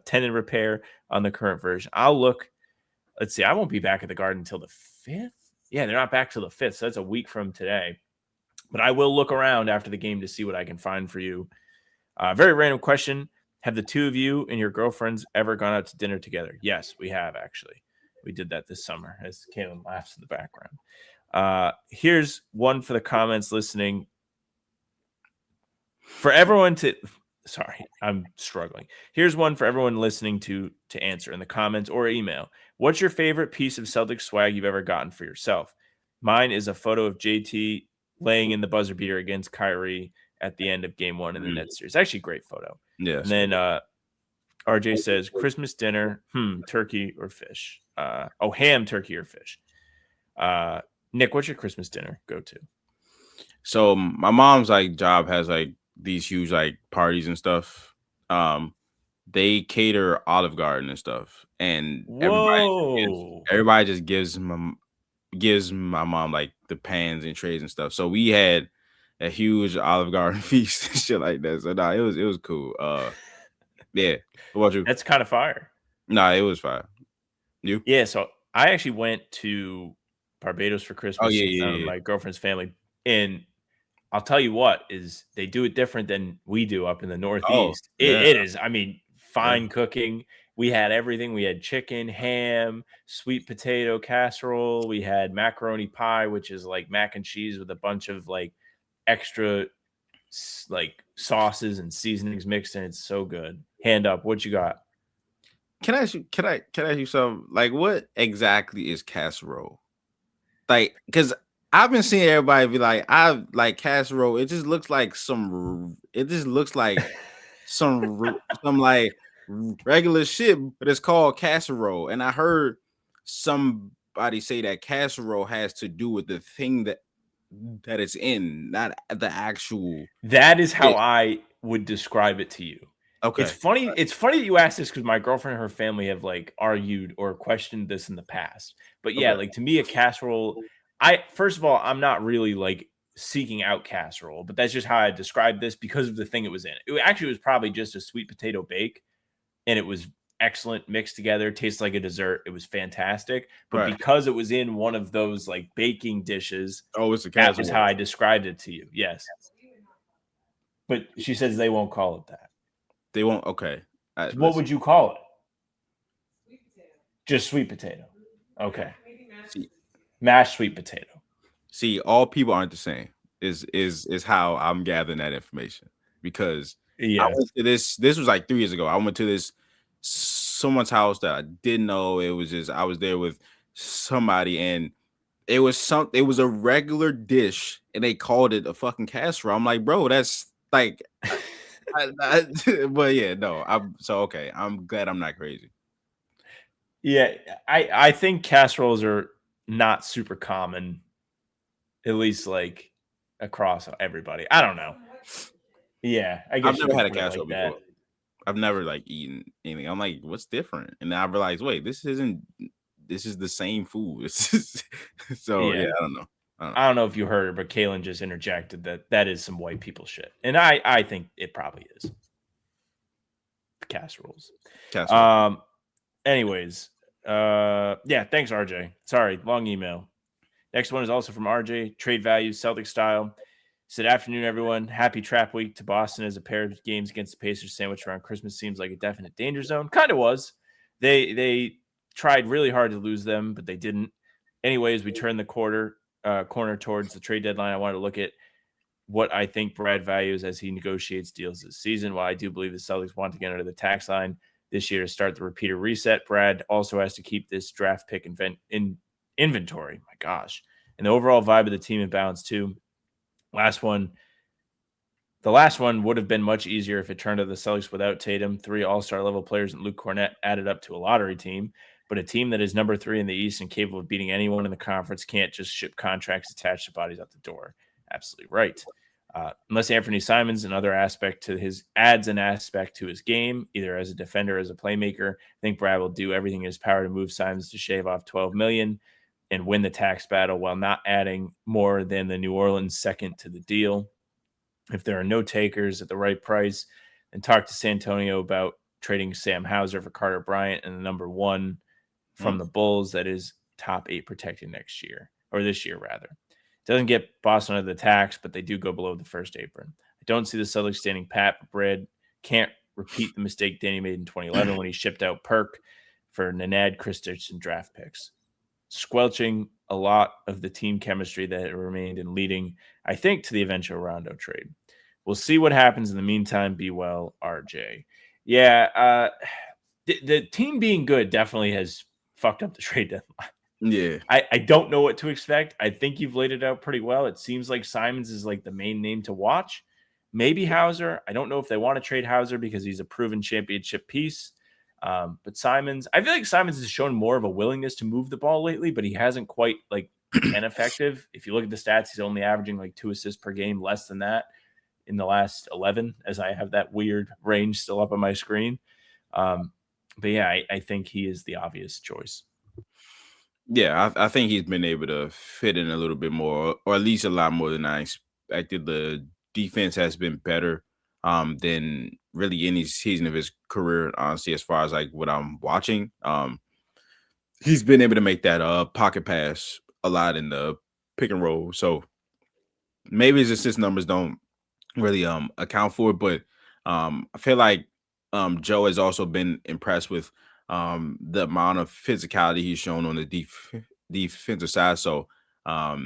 D: tendon repair on the current version? I'll look. Let's see. I won't be back at the Garden until the 5th. Yeah, they're not back till the 5th, so that's a week from today. But I will look around after the game to see what I can find for you. Very random question. Have the two of you and your girlfriends ever gone out to dinner together? Yes, we have, actually. We did that this summer, as Caitlin laughs in the background. Here's one for the comments listening. For everyone to... Sorry, I'm struggling. Here's one for everyone listening to answer in the comments or email. What's your favorite piece of Celtics swag you've ever gotten for yourself? Mine is a photo of JT laying in the buzzer beater against Kyrie at the end of game 1 in the Nets series. Actually, great photo.
C: Yeah.
D: And then RJ says, Christmas dinner, turkey or fish? Ham, turkey, or fish? Nick, what's your Christmas dinner go to?
C: So my mom's job has these huge parties and stuff. They cater Olive Garden and stuff, and everybody just gives my mom the pans and trays and stuff. So we had a huge Olive Garden feast and shit like that. So it was cool. Yeah. What about you?
D: That's kind of fire.
C: It was fire. You?
D: Yeah. So I actually went to Barbados for Christmas.
C: Oh yeah.
D: My girlfriend's family, and I'll tell you what is they do it different than we do up in the Northeast. It is, fine cooking. We had everything. We had chicken, ham, sweet potato casserole. We had macaroni pie, which is like mac and cheese with a bunch of extra sauces and seasonings mixed in. It's so good. Hand up, what you got?
C: Can I ask you something? What exactly is casserole? Because I've been seeing everybody be I like casserole. It just looks like some regular shit, but it's called casserole. And I heard somebody say that casserole has to do with the thing that it's in, not the actual.
D: That is how I would describe it to you.
C: Okay.
D: It's funny that you asked this because my girlfriend and her family have argued or questioned this in the past. But yeah, to me, a casserole. First of all, I'm not really seeking out casserole, but that's just how I described this because of the thing it was in. It actually was probably just a sweet potato bake, and it was excellent mixed together. Tastes like a dessert. It was fantastic, but because it was in one of those baking dishes,
C: it's a casserole.
D: That was how I described it to you. Yes, but she says they won't call it that.
C: They won't. Okay.
D: What would you call it? Sweet potato. Just sweet potato. Okay. Mashed sweet potato.
C: See, all people aren't the same. Is how I'm gathering that information, because I went to this. This was 3 years ago. I went to someone's house that I didn't know. It was just I was there with somebody, and it was a regular dish, and they called it a fucking casserole. I'm like, bro, that's but yeah, no. Okay. I'm glad I'm not crazy.
D: Yeah, I think casseroles are not super common, at least across everybody. I don't know. Yeah, I guess
C: I've never had a casserole before. I've never eaten anything. I'm like, what's different? And then I realized, wait, this is the same food. So yeah, I don't know.
D: I don't know if you heard, but Kaylin just interjected that is some white people shit, and I think it probably is. casseroles.
C: Casserole.
D: Anyways, thanks, RJ. Sorry, long email. Next one is also from RJ. Trade value, Celtic style. Said, afternoon, everyone. Happy trap week to Boston as a pair of games against the Pacers sandwiched around Christmas seems like a definite danger zone. Kind of was. They tried really hard to lose them, but they didn't. Anyways, we turned the corner towards the trade deadline. I wanted to look at what I think Brad values as he negotiates deals this season. While I do believe the Celtics want to get under the tax line this year to start the repeater reset, Brad also has to keep this draft pick in inventory. My gosh. And the overall vibe of the team in balance too. The last one would have been much easier if it turned out the Celtics without Tatum, 3 all-star level players, and Luke Cornett added up to a lottery team. But a team that is number 3 in the East and capable of beating anyone in the conference can't just ship contracts attached to bodies out the door. Absolutely right. Unless Anthony Simons adds an aspect to his game, either as a defender or as a playmaker, I think Brad will do everything in his power to move Simons to shave off $12 million and win the tax battle while not adding more than the New Orleans second to the deal. If there are no takers at the right price, then talk to San Antonio about trading Sam Hauser for Carter Bryant and the number 1 from the Bulls that is top 8 protected next year, or this year rather. It doesn't get Boston under the tax, but they do go below the first apron. I don't see the Celtics standing pat, but Brad can't repeat the mistake Danny made in 2011 when he shipped out Perk for Nenad, Kristich, and draft picks, squelching a lot of the team chemistry that remained and leading, I think, to the eventual Rondo trade. We'll see what happens in the meantime. Be well, RJ. Yeah, the team being good definitely has fucked up the trade deadline.
C: Yeah.
D: I don't know what to expect. I think you've laid it out pretty well. It seems like Simons is like the main name to watch. Maybe Hauser. I don't know if they want to trade Hauser because he's a proven championship piece. But Simons, I feel like Simons has shown more of a willingness to move the ball lately, but he hasn't quite like been effective. If you look at the stats, he's only averaging like 2 assists per game, less than that in the last 11, as I have that weird range still up on my screen. But yeah, I think he is the obvious choice.
C: Yeah, I think he's been able to fit in a little bit more, or at least a lot more than I expected. The defense has been better than really any season of his career, honestly, as far as like what I'm watching. He's been able to make that pocket pass a lot in the pick and roll. So maybe his assist numbers don't really account for it, but I feel like Joe has also been impressed with the amount of physicality he's shown on the defensive side. So, but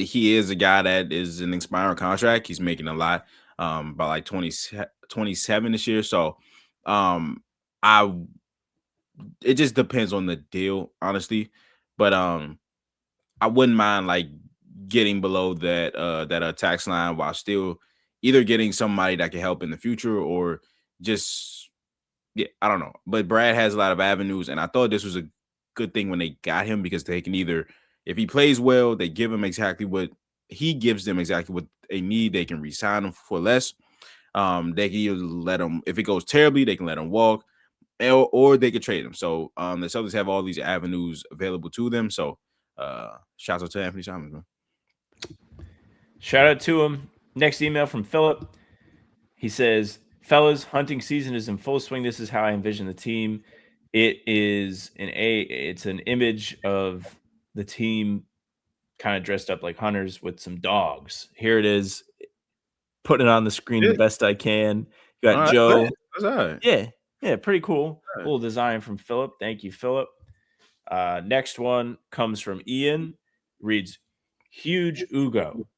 C: he is a guy that is an expiring contract. He's making a lot by like 27 this year. So, it just depends on the deal, honestly. But I wouldn't mind like getting below that tax line while still either getting somebody that can help in the future or just, yeah, I don't know. But Brad has a lot of avenues, and I thought this was a good thing when they got him because they can either, if he plays well, they give him exactly what he gives them exactly what they need. They can re-sign him for less. They can either let him, if it goes terribly, they can let him walk, or they could trade him. So the Celtics have all these avenues available to them. So shout out to Anthony Simons, man.
D: Shout out to him. Next email from Philip. He says, fellas, hunting season is in full swing. This is how I envision the team. It's an image of the team kind of dressed up like hunters with some dogs. Here it is. Putting it on the screen the best I can. You got Joe.
C: That's all right.
D: Yeah, pretty cool.
C: Right.
D: Little design from Philip. Thank you, Philip. Next one comes from Ian. Reads, huge Hugo.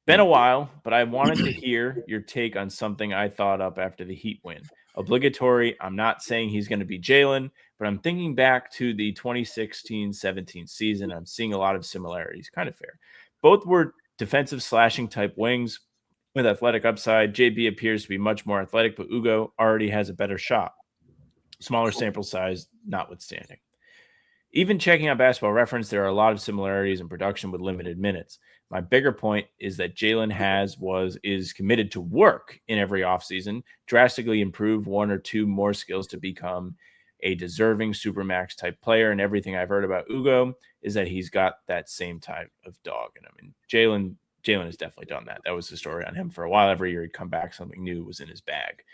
D: Been a while, but I wanted to hear your take on something I thought up after the Heat win. Obligatory. I'm not saying he's going to be Jaylen, but I'm thinking back to the 2016-17 season. I'm seeing a lot of similarities. Kind of fair. Both were defensive slashing type wings with athletic upside. JB appears to be much more athletic, but Hugo already has a better shot. Smaller sample size notwithstanding. Even checking out Basketball Reference, there are a lot of similarities in production with limited minutes. My bigger point is that Jaylen is committed to work in every offseason, drastically improve 1 or 2 more skills to become a deserving supermax type player. And everything I've heard about Hugo is that he's got that same type of dog in him. And Jaylen has definitely done that. That was the story on him for a while. Every year he'd come back, something new was in his bag.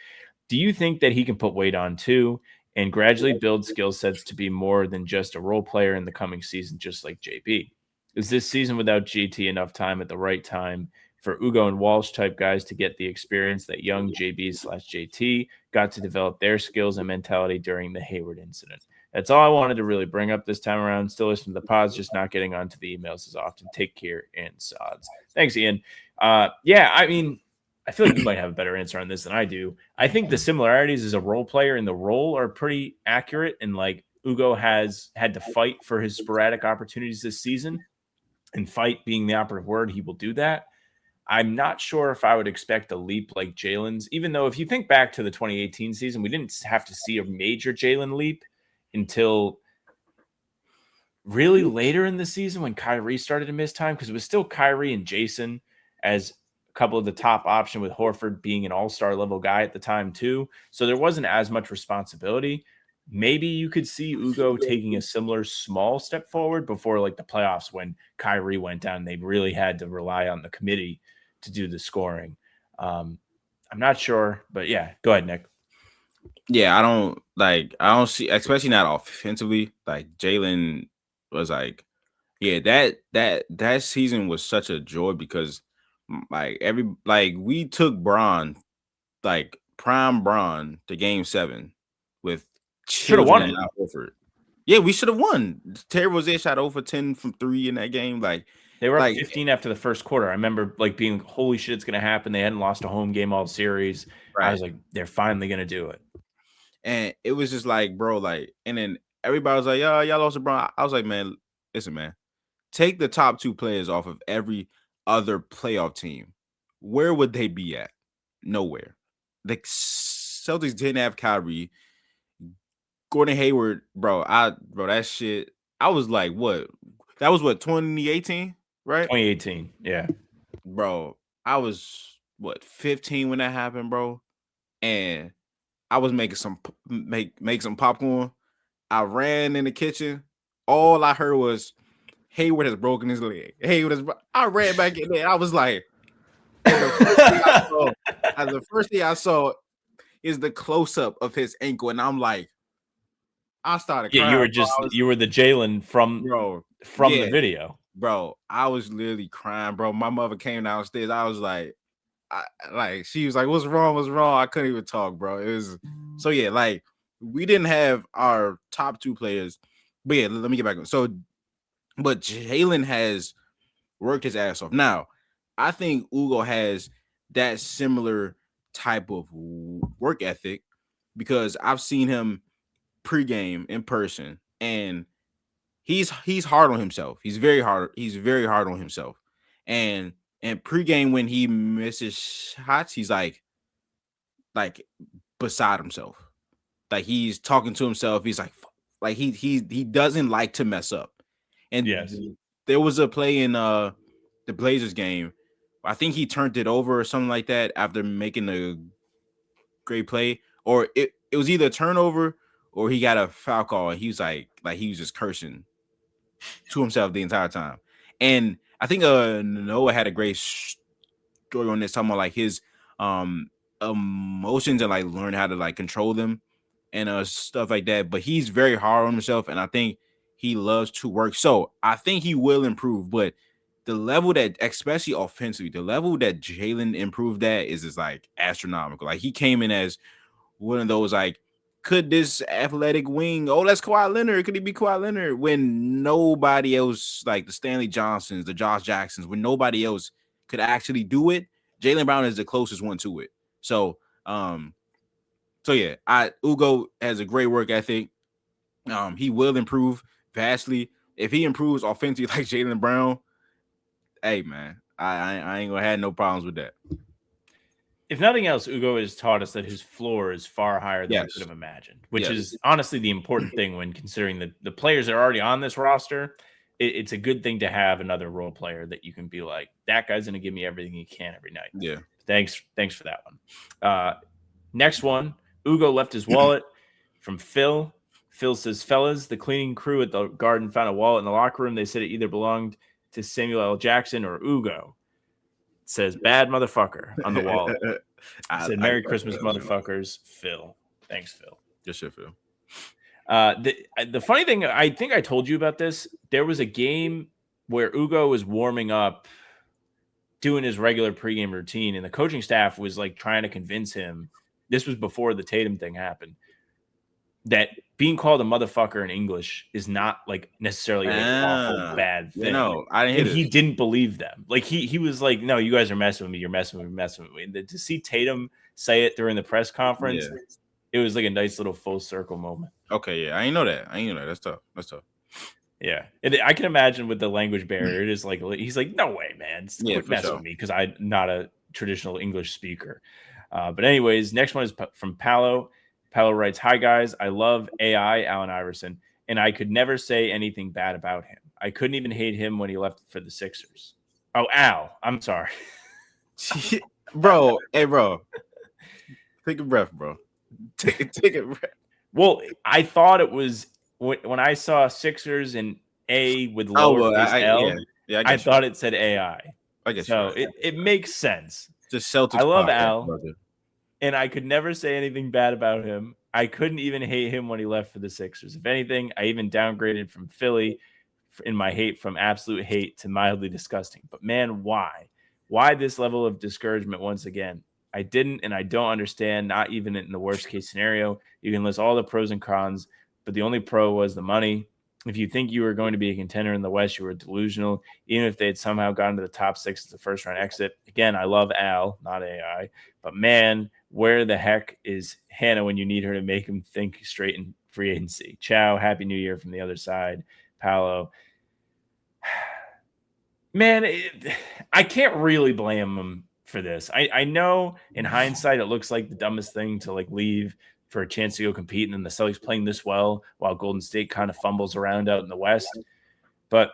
D: Do you think that he can put weight on too and gradually build skill sets to be more than just a role player in the coming season, just like JB? Is this season without GT enough time at the right time for Ugo and Walsh type guys to get the experience that young JB/JT got to develop their skills and mentality during the Hayward incident? That's all I wanted to really bring up this time around. Still listening to the pods, just not getting onto the emails as often. Take care and sods. Thanks, Ian. Yeah, I mean, I feel like you might have a better answer on this than I do. I think the similarities as a role player in the role are pretty accurate. And like Ugo has had to fight for his sporadic opportunities this season, and fight being the operative word, he will do that. I'm not sure if I would expect a leap like Jaylen's, even though if you think back to the 2018 season, we didn't have to see a major Jaylen leap until really later in the season when Kyrie started to miss time, because it was still Kyrie and Jason as a couple of the top option, with Horford being an all-star level guy at the time too. So there wasn't as much responsibility. Maybe you could see Ugo taking a similar small step forward before like the playoffs when Kyrie went down. They really had to rely on the committee to do the scoring. I'm not sure, but yeah, go ahead, Nick.
C: Yeah, I don't see, especially not offensively. Like Jaylen was like, yeah, that season was such a joy because we took Bron, like prime Bron, to Game 7 with
D: should have won it.
C: Horford. Yeah, we should have won. Terry Rozier shot 0 for 10 from 3 in that game. Like
D: they were up 15 after the first quarter. I remember like being, holy shit, it's gonna happen. They hadn't lost a home game all series. Right. I was like, they're finally gonna do it.
C: And it was just like, bro, like, and then everybody was like, y'all lost to Bron. I was like, man, listen, man, take the top 2 players off of every other playoff team. Where would they be at? Nowhere. The Celtics didn't have Kyrie. Gordon Hayward, bro, that shit. I was like, what? That was what, 2018, right?
D: 2018, yeah.
C: Bro, I was 15 when that happened, bro. And I was making some popcorn. I ran in the kitchen. All I heard was Hayward has broken his leg. I ran back in there. I was like, the first thing I saw is the close-up of his ankle, and I'm like, I started crying.
D: Yeah, you were the Jaylen from the video.
C: Bro, I was literally crying, bro. My mother came downstairs. I was like, she was like, what's wrong? I couldn't even talk, bro. It was so, yeah, like we didn't have our top 2 players. But yeah, let me get back on. So, but Jaylen has worked his ass off. Now, I think Ugo has that similar type of work ethic because I've seen him pregame in person, and he's hard on himself. He's very hard on himself. And pregame, when he misses shots, he's like beside himself. Like he's talking to himself. He's like he doesn't like to mess up. And yes, there was a play in the Blazers game. I think he turned it over or something like that after making a great play, or it was either a turnover or he got a foul call, and he was like he was just cursing to himself the entire time. And I think Noah had a great story on this, talking about like his emotions and like learn how to like control them and stuff like that. But he's very hard on himself, and I think he loves to work. So I think he will improve, but the level that, especially offensively, the level that Jaylen improved at is like astronomical. Like he came in as one of those like, could this athletic wing, that's Kawhi Leonard, could he be Kawhi Leonard, when nobody else, like the Stanley Johnsons, the Josh Jacksons, when nobody else could actually do it, Jaylen Brown is the closest one to it. So yeah, Ugo has a great work ethic. He will improve vastly. If he improves offensively like Jaylen Brown, hey man, I ain't gonna have no problems with that.
D: If nothing else, Ugo has taught us that his floor is far higher than we could have imagined, which is honestly the important thing when considering the players that are already on this roster. It's a good thing to have another role player that you can be like, that guy's going to give me everything he can every night.
C: Yeah.
D: Thanks for that one. Next one, Ugo left his wallet from Phil. Phil says, fellas, the cleaning crew at the Garden found a wallet in the locker room. They said it either belonged to Samuel L. Jackson or Ugo. Says bad motherfucker on the wallet. I said, Merry Christmas, motherfuckers. Phil. Thanks, Phil.
C: Good shit, Phil.
D: The funny thing, I think I told you about this. There was a game where Hugo was warming up, doing his regular pregame routine, and the coaching staff was like trying to convince him. This was before the Tatum thing happened, that being called a motherfucker in English is not like necessarily an awful bad thing.
C: No, I didn't hear this.
D: He didn't believe them. Like he was like, no, you guys are messing with me. You're messing with me. And to see Tatum say it during the press conference, it was like a nice little full circle moment.
C: Okay, yeah, I didn't know that. That's tough.
D: Yeah, and I can imagine with the language barrier, it is like he's like, no way, man, quit messing with me because I'm not a traditional English speaker. But anyways, next one is from Paolo. Paolo writes, "Hi guys, I love AI Allen Iverson, and I could never say anything bad about him. I couldn't even hate him when he left for the Sixers." Oh, Al, I'm sorry,
C: bro. Hey, bro, take a breath, bro. Take a breath.
D: Well, I thought it was when I saw Sixers and A with lowercase L.
C: Yeah,
D: I thought it said AI.
C: I guess
D: so. It makes sense.
C: Just Celtics.
D: I love Al, brother. And I could never say anything bad about him. I couldn't even hate him when he left for the Sixers. If anything, I even downgraded from Philly in my hate from absolute hate to mildly disgusting. But man, why? Why this level of discouragement once again? I didn't and I don't understand, not even in the worst case scenario. You can list all the pros and cons, but the only pro was the money. If you think you were going to be a contender in the West, you were delusional. Even if they had somehow gotten to the top 6 as the first round exit. Again, I love Al, not AI. But man, where the heck is Hannah when you need her to make him think straight in free agency? Ciao. Happy New Year from the other side. Paolo. Man, I can't really blame him for this. I know in hindsight, it looks like the dumbest thing to like leave for a chance to go compete, and then the Celtics playing this well while Golden State kind of fumbles around out in the West. But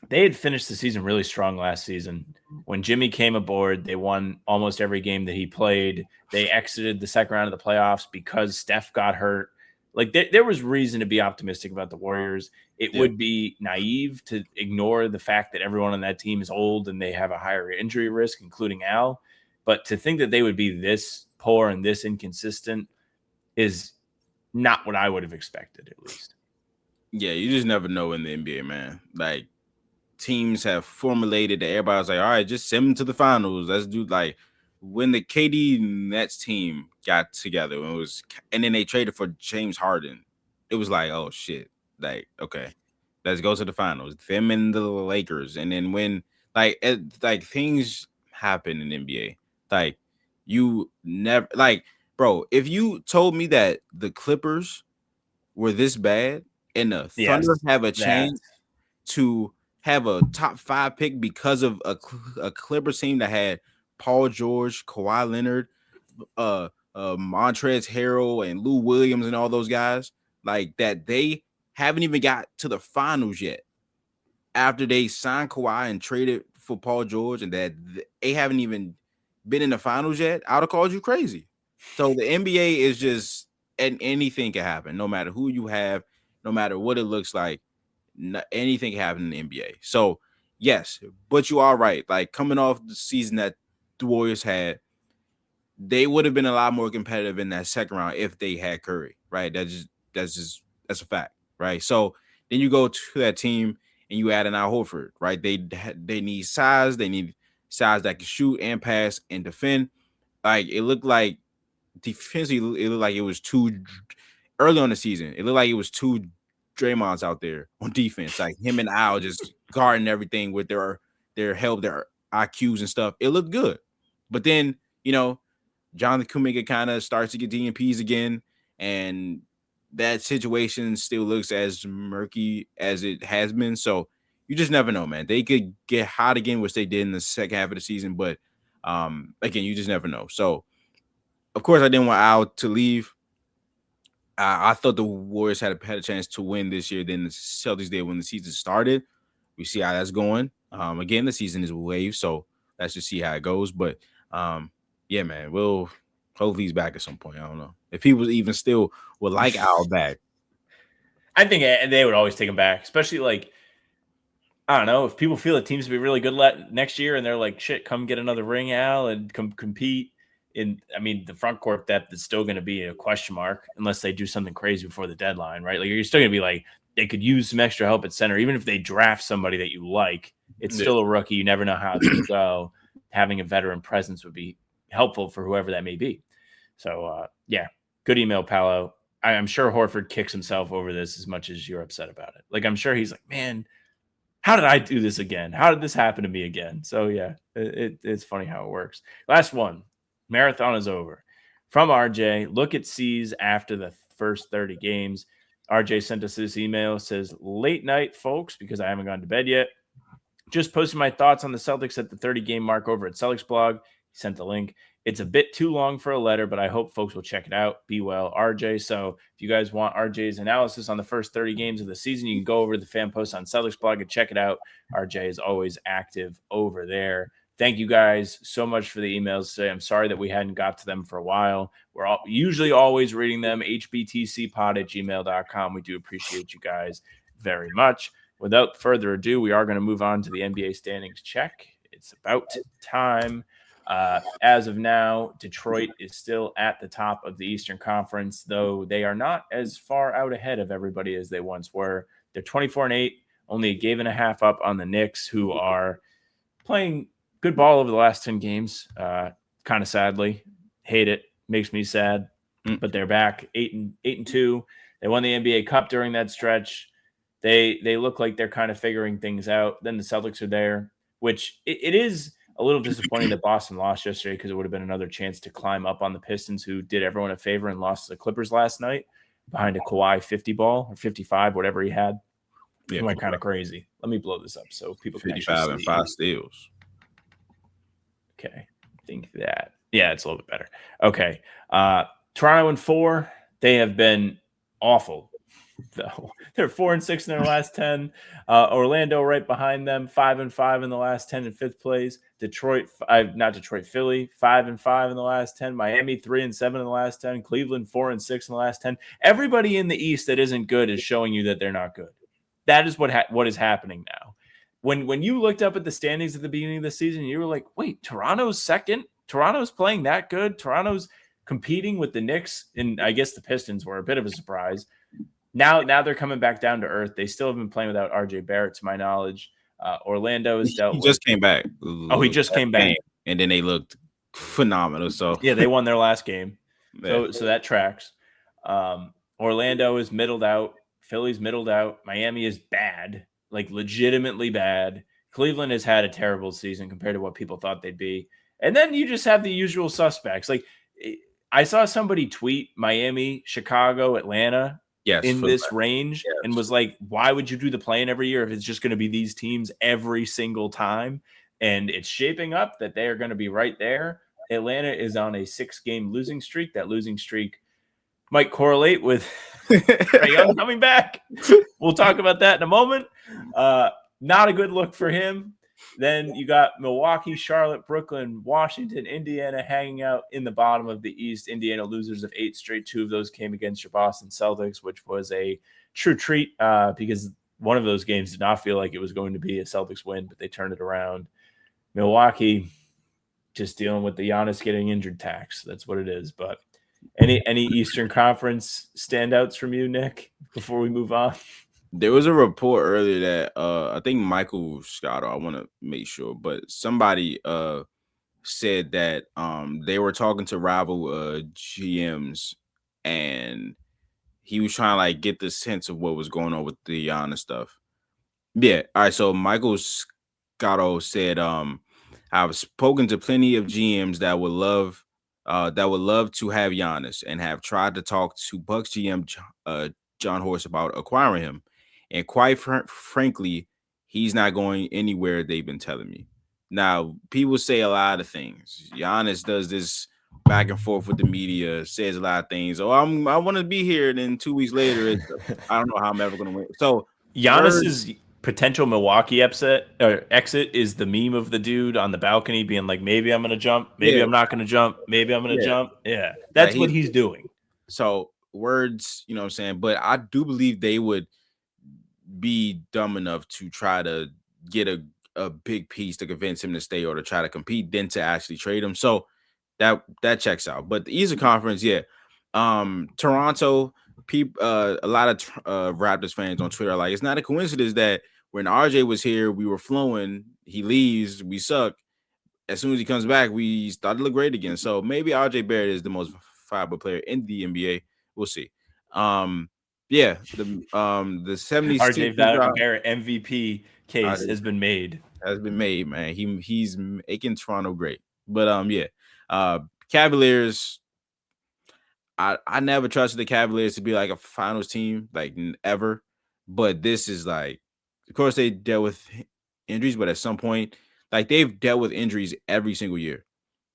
D: they had finished the season really strong last season. When Jimmy came aboard, they won almost every game that he played. They exited the second round of the playoffs because Steph got hurt. Like there was reason to be optimistic about the Warriors. It would be naive to ignore the fact that everyone on that team is old and they have a higher injury risk, including Al. But to think that they would be this poor and this inconsistent is not what I would have expected, at least.
C: Yeah, you just never know in the NBA, man. Like, teams have formulated that everybody's like, all right, just send them to the finals. Let's do like when the KD Nets team got together, and then they traded for James Harden. It was like, oh shit, like okay, let's go to the finals. Them and the Lakers, and then when like things happen in NBA, like you never like. Bro, if you told me that the Clippers were this bad and the Thunder have a chance to have a top 5 pick because of a Clippers team that had Paul George, Kawhi Leonard, Montrezl Harrell, and Lou Williams and all those guys, like that they haven't even got to the finals yet after they signed Kawhi and traded for Paul George, and that they haven't even been in the finals yet, I would have called you crazy. So the NBA is just, and anything can happen, no matter who you have, no matter what it looks like, anything can happen in the NBA. So yes, but you are right. Like coming off the season that the Warriors had, they would have been a lot more competitive in that second round if they had Curry, right? That's a fact, right? So then you go to that team and you add in Al Horford, right? They need size. They need size that can shoot and pass and defend. Like it looked like defensively, it looked like it was too early on the season. It looked like it was two Draymonds out there on defense, like him and Al just guarding everything with their help, their IQs and stuff. It looked good, but then Jonathan Kuminga kind of starts to get DNPs again, and that situation still looks as murky as it has been. So you just never know, man. They could get hot again, which they did in the second half of the season, but again, you just never know. So. Of course, I didn't want Al to leave. I thought the Warriors had a chance to win this year than the Celtics did when the season started. We see how that's going. Again, the season is a wave, so let's just see how it goes. But, yeah, man, we'll hopefully he's back at some point. I don't know. If people even still would like Al back.
D: I think they would always take him back, especially like, I don't know, if people feel the teams will be really good next year and they're like, shit, come get another ring, Al, and come compete. the front court depth is still going to be a question mark unless they do something crazy before the deadline, right? Like you're still going to be like, they could use some extra help at center. Even if they draft somebody that you like, it's still a rookie. You never know how it's going to go. Having a veteran presence would be helpful for whoever that may be. So, good email, Paolo. I'm sure Horford kicks himself over this as much as you're upset about it. Like, I'm sure he's like, man, how did I do this again? How did this happen to me again? So, yeah, it's funny how it works. Last one. Marathon is over. From RJ, look at C's after the first 30 games. RJ sent us this email. Says, late night, folks, because I haven't gone to bed yet. Just posted my thoughts on the Celtics at the 30-game mark over at Celtics blog. He sent the link. It's a bit too long for a letter, but I hope folks will check it out. Be well, RJ. So if you guys want RJ's analysis on the first 30 games of the season, you can go over to the fan post on Celtics blog and check it out. RJ is always active over there. Thank you guys so much for the emails today. I'm sorry that we hadn't got to them for a while. We're usually always reading them. hbtcpod@gmail.com. We do appreciate you guys very much. Without further ado, we are going to move on to the NBA standings check. It's about time. As of now, Detroit is still at the top of the Eastern Conference, though they are not as far out ahead of everybody as they once were. They're 24-8, only a game and a half up on the Knicks, who are playing good ball over the last 10 games. Kind of sadly, hate it, makes me sad, but they're back 8-2. They won the NBA Cup during that stretch. They look like they're kind of figuring things out. Then the Celtics are there, which it is a little disappointing that Boston lost yesterday because it would have been another chance to climb up on the Pistons, who did everyone a favor and lost to the Clippers last night behind a Kawhi 50 ball or 55, whatever he had. Yeah, it went kind of crazy. Let me blow this up so people can
C: 55 and 5 steals.
D: Okay, I think that. Yeah, it's a little bit better. Okay, Toronto in 4. They have been awful. Though they're 4-6 in their last 10. Orlando right behind them, 5-5 in the last 10 in 5th place. Philly 5-5 in the last 10. Miami 3-7 in the last 10. Cleveland 4-6 in the last 10. Everybody in the East that isn't good is showing you that they're not good. That is what is happening now. When you looked up at the standings at the beginning of the season, you were like, wait, Toronto's second? Toronto's playing that good? Toronto's competing with the Knicks, and I guess the Pistons were a bit of a surprise. Now they're coming back down to earth. They still have been playing without RJ Barrett, to my knowledge. Orlando is dealt with.
C: He just came back.
D: Oh, he just came back.
C: And then they looked phenomenal. So
D: yeah, they won their last game. So that tracks. Orlando is middled out. Philly's middled out. Miami is bad, like legitimately bad. Cleveland has had a terrible season compared to what people thought they'd be. And then you just have the usual suspects. Like I saw somebody tweet Miami, Chicago, Atlanta.
C: Yes,
D: in this range, and was like, why would you do the play-in every year if it's just going to be these teams every single time? And it's shaping up that they are going to be right there. Atlanta is on a 6-game losing streak. That losing streak might correlate with Trae Young coming back. We'll talk about that in a moment. Not a good look for him. Then you got Milwaukee, Charlotte, Brooklyn, Washington, Indiana hanging out in the bottom of the East. Indiana losers of 8 straight. 2 of those came against your Boston Celtics, which was a true treat because one of those games did not feel like it was going to be a Celtics win, but they turned it around. Milwaukee just dealing with the Giannis getting injured tax. That's what it is. But any Eastern Conference standouts from you, Nick, before we move on?
C: There was a report earlier that I think Michael Scott, I want to make sure, but somebody said that they were talking to rival GMs, and he was trying to like get the sense of what was going on with the Giannis stuff. Yeah, all right. So Michael Scott said, "I've spoken to plenty of GMs that would love to have Giannis, and have tried to talk to Bucks GM John Horst about acquiring him. And quite frankly, he's not going anywhere, they've been telling me." Now, people say a lot of things. Giannis does this back and forth with the media, says a lot of things. Oh, I want to be here. And then 2 weeks later, I don't know how I'm ever going to win. So
D: Giannis's potential Milwaukee exit is the meme of the dude on the balcony being like, maybe I'm going to jump. Maybe I'm not going to jump. Maybe I'm going to jump. Yeah, that's what he's doing.
C: So words, you know what I'm saying? But I do believe they would be dumb enough to try to get a big piece to convince him to stay or to try to compete than to actually trade him. So that checks out. But the Eastern Conference, yeah. Toronto, a lot of Raptors fans on Twitter are like, it's not a coincidence that when RJ was here, we were flowing. He leaves, we suck. As soon as he comes back, we started to look great again. So maybe RJ Barrett is the most viable player in the NBA. We'll see. Yeah, the 76
D: RJ Barrett MVP case has been made.
C: Has been made, man. He's making Toronto great. But yeah, Cavaliers. I never trusted the Cavaliers to be like a finals team, like ever. But this is like, of course, they dealt with injuries, but at some point, like they've dealt with injuries every single year.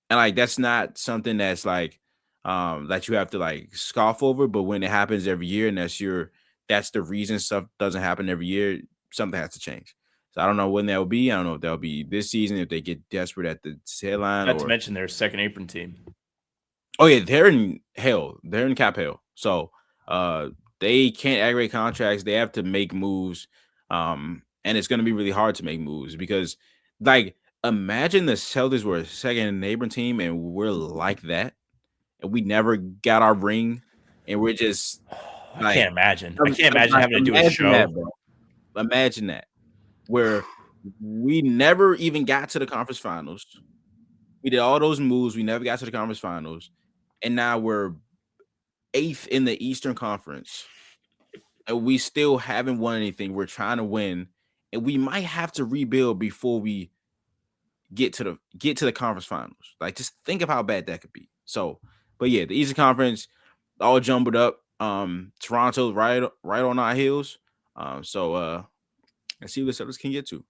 C: And like that's not something that's like that you have to like scoff over. But when it happens every year, and that's the reason stuff doesn't happen every year, something has to change. So I don't know when that will be. I don't know if that'll be this season, if they get desperate at the tail line.
D: Not to mention their second apron team.
C: Oh yeah, they're in hell. They're in cap hell. So they can't aggregate contracts. They have to make moves. And it's gonna be really hard to make moves because like imagine the Celtics were a second neighboring team and we're like that. And we never got our ring. And we're just
D: I can't imagine. I can't imagine having to do a show.
C: Imagine that. Where we never even got to the conference finals. We did all those moves. We never got to the conference finals. And now we're 8th in the Eastern Conference. And we still haven't won anything. We're trying to win. And we might have to rebuild before we get to the conference finals. Like, just think of how bad that could be. So, but yeah, the Eastern Conference all jumbled up. Toronto right on our heels. So let's see what the Celtics can get to.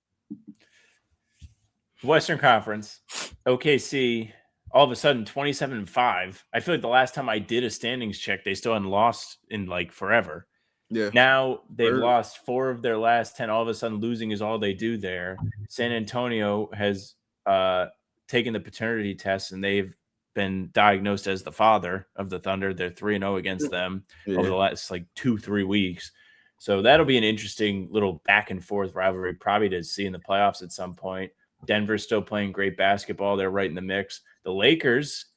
D: Western Conference, OKC, all of a sudden 27-5. I feel like the last time I did a standings check, they still hadn't lost in like forever.
C: Yeah.
D: Now they've lost 4 of their last 10. All of a sudden, losing is all they do there. San Antonio has taken the paternity test, and they've been diagnosed as the father of the Thunder. They're 3-0 against them over the last like 2-3 weeks. So that'll be an interesting little back and forth rivalry, probably to see in the playoffs at some point. Denver's still playing great basketball. They're right in the mix. The Lakers,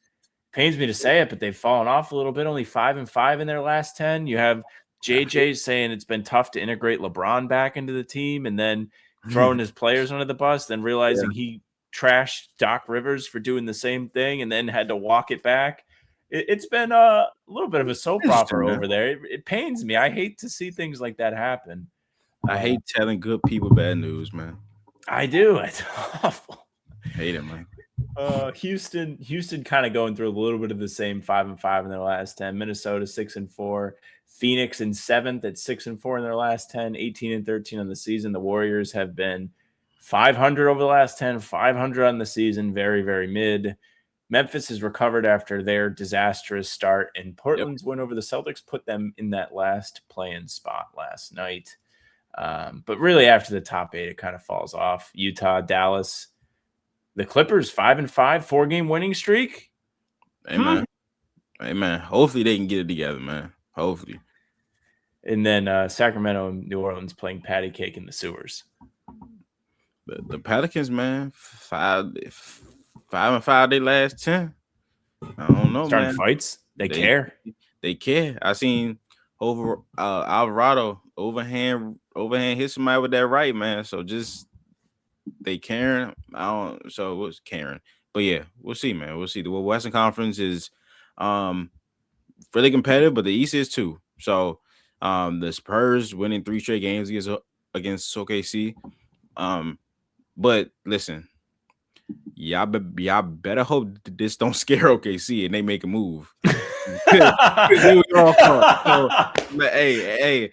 D: pains me to say it, but they've fallen off a little bit, only 5-5 in their last 10. You have JJ saying it's been tough to integrate LeBron back into the team and then throwing his players under the bus, then realizing he trashed Doc Rivers for doing the same thing and then had to walk it back. It's been a little bit of a soap opera over there. It pains me. I hate to see things like that happen.
C: I hate telling good people bad news, man.
D: I do. It's awful.
C: I hate it, man.
D: Houston kind of going through a little bit of the same 5-5 in their last 10. Minnesota 6-4. Phoenix in 7th at 6-4 in their last 10. 18-13 on the season. The Warriors have been 500 over the last 10. 500 on the season. Very, very mid. Memphis has recovered after their disastrous start, and Portland's win over the Celtics put them in that last play-in spot last night. But really, after the top 8, it kind of falls off. Utah, Dallas, the Clippers 5-5, 4-game winning streak.
C: Amen. Amen. Hopefully they can get it together, man. Hopefully.
D: And then Sacramento and New Orleans playing patty cake in the sewers.
C: The Pelicans, man, 5-5 they last 10. I don't know,
D: starting
C: man.
D: Fights. They care.
C: They care. I seen Alvarado overhand hit somebody with that right, man. So just they caring. So it was Karen. But yeah, we'll see, man. We'll see. The Western Conference is really competitive, but the East is too. So the Spurs winning 3 straight games against OKC. But listen, y'all better hope this don't scare OKC and they make a move. Hey,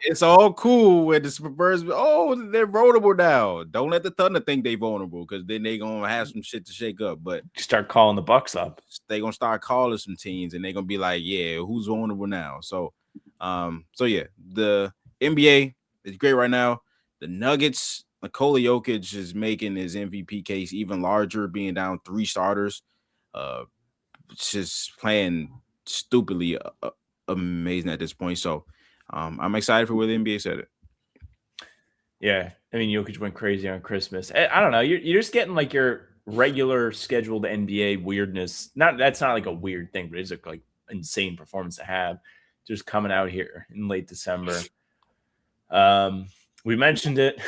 C: it's all cool with the Spurs. Oh, they're vulnerable now. Don't let the Thunder think they're vulnerable, because then they gonna have some shit to shake up. But
D: start calling the Bucks up.
C: They gonna start calling some teams, and they're gonna be like, "Yeah, who's vulnerable now?" So yeah, the NBA is great right now. The Nuggets, Nikola Jokic is making his MVP case even larger, being down 3 starters. Just playing stupidly amazing at this point. So I'm excited for where the NBA said it.
D: Yeah, I mean, Jokic went crazy on Christmas. I don't know. You're just getting like your regular scheduled NBA weirdness. That's not like a weird thing, but it's like insane performance to have just coming out here in late December. We mentioned it.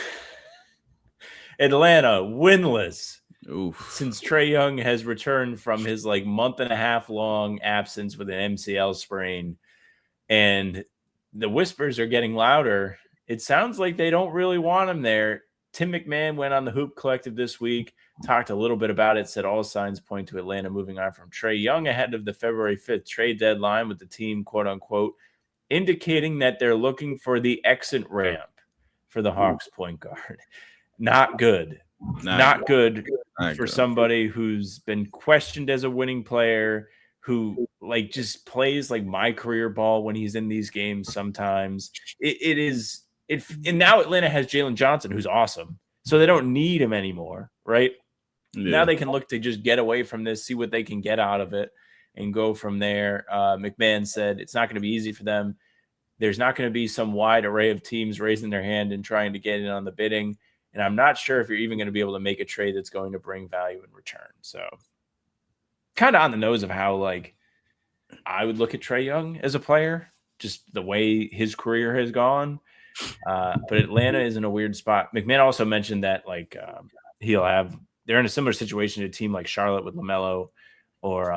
D: Atlanta winless.
C: Oof.
D: Since Trae Young has returned from his like month and a half long absence with an MCL sprain, and the whispers are getting louder. It sounds like they don't really want him there. Tim McMahon went on the Hoop Collective this week, talked a little bit about it, said all signs point to Atlanta moving on from Trae Young ahead of the February 5th trade deadline, with the team, quote unquote, indicating that they're looking for the exit ramp for the Hawks point guard. Not good. Not good for somebody who's been questioned as a winning player, who like just plays like my career ball when he's in these games sometimes. And now Atlanta has Jalen Johnson, who's awesome. So they don't need him anymore, right? Yeah. Now they can look to just get away from this, see what they can get out of it, and go from there. McMahon said it's not going to be easy for them. There's not going to be some wide array of teams raising their hand and trying to get in on the bidding. And I'm not sure if you're even going to be able to make a trade that's going to bring value in return. So kind of on the nose of how like I would look at Trae Young as a player, just the way his career has gone. But Atlanta is in a weird spot. McMahon also mentioned that like they're in a similar situation to a team like Charlotte with LaMelo or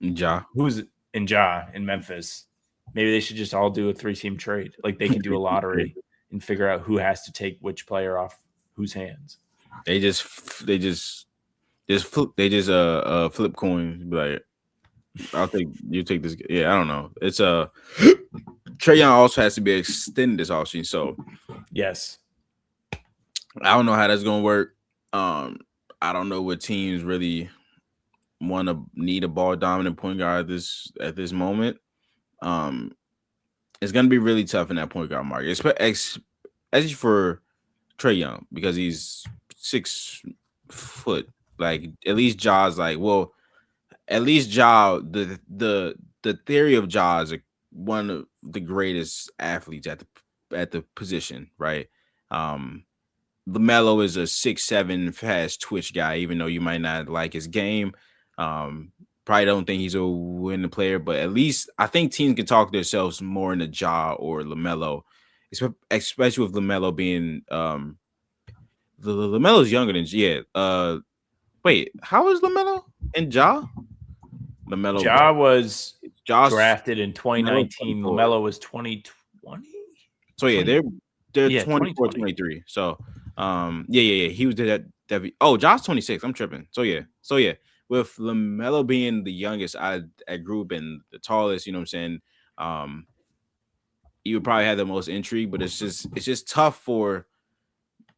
C: Ja.
D: Who's in Ja in Memphis. Maybe they should just all do a 3-team trade. Like they can do a lottery and figure out who has to take which player off whose hands.
C: They just flip coins. Be like, you take this. Yeah, I don't know. It's Trae Young also has to be extended this offseason. So
D: yes,
C: I don't know how that's gonna work. I don't know what teams really need a ball dominant point guard at this moment. It's gonna be really tough in that point guard market, especially for Trae Young, because he's 6 foot. Like at least Ja's like, well, at least Ja, the theory of Ja is one of the greatest athletes at the position, right? LaMelo is a 6'7" fast twitch guy, even though you might not like his game. Probably don't think he's a winning player, but at least I think teams can talk themselves more into Ja or LaMelo, especially with LaMelo being LaMelo's younger than wait, how is LaMelo and Ja? LaMelo
D: Ja was drafted in 2019. LaMelo was 2020.
C: So yeah, they're 24, 23. So he was that. Oh, Ja's 26. I'm tripping. So yeah. With LaMelo being the youngest at group and the tallest, you know what I'm saying? You would probably have the most intrigue, but it's just tough for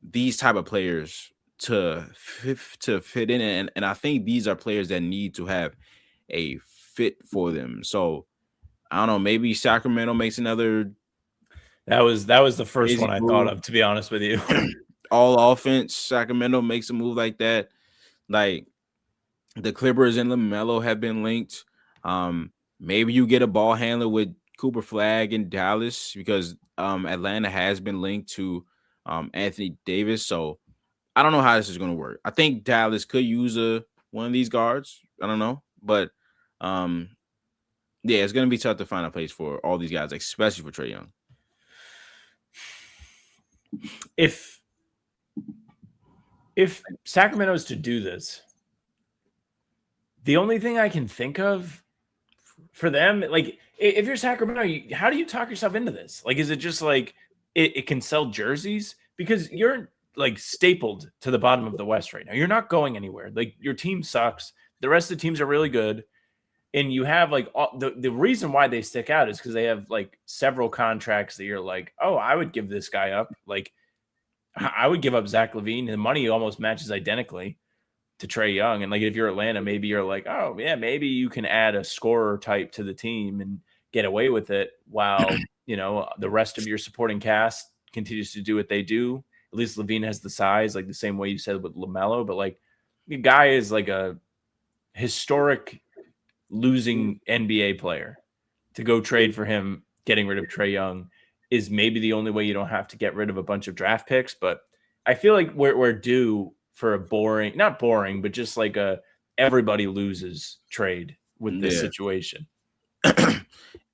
C: these type of players to fit in, and I think these are players that need to have a fit for them. So I don't know, maybe Sacramento makes another.
D: That was the first one I thought of, to be honest with you.
C: All offense, Sacramento makes a move like that. Like the Clippers and LaMelo have been linked. Maybe you get a ball handler with Cooper Flagg in Dallas, because Atlanta has been linked to Anthony Davis. So I don't know how this is going to work. I think Dallas could use one of these guards. I don't know, but it's going to be tough to find a place for all these guys, especially for Trae Young.
D: If Sacramento is to do this, the only thing I can think of for them, like if you're Sacramento, how do you talk yourself into this? Like, is it just like it can sell jerseys? Because you're like stapled to the bottom of the West right now. You're not going anywhere. Like your team sucks. The rest of the teams are really good. And you have like the reason why they stick out is because they have like several contracts that you're like, oh, I would give this guy up. Like I would give up Zach LaVine. The money almost matches identically to Trae Young. And like if you're Atlanta, maybe you're like, oh yeah, maybe you can add a scorer type to the team and get away with it while the rest of your supporting cast continues to do what they do. At least LaVine has the size, like the same way you said with LaMelo. But like the guy is like a historic losing NBA player. To go trade for him, getting rid of Trae Young is maybe the only way you don't have to get rid of a bunch of draft picks. But I feel like we're due for a boring, not boring, but just like a everybody loses trade with this situation.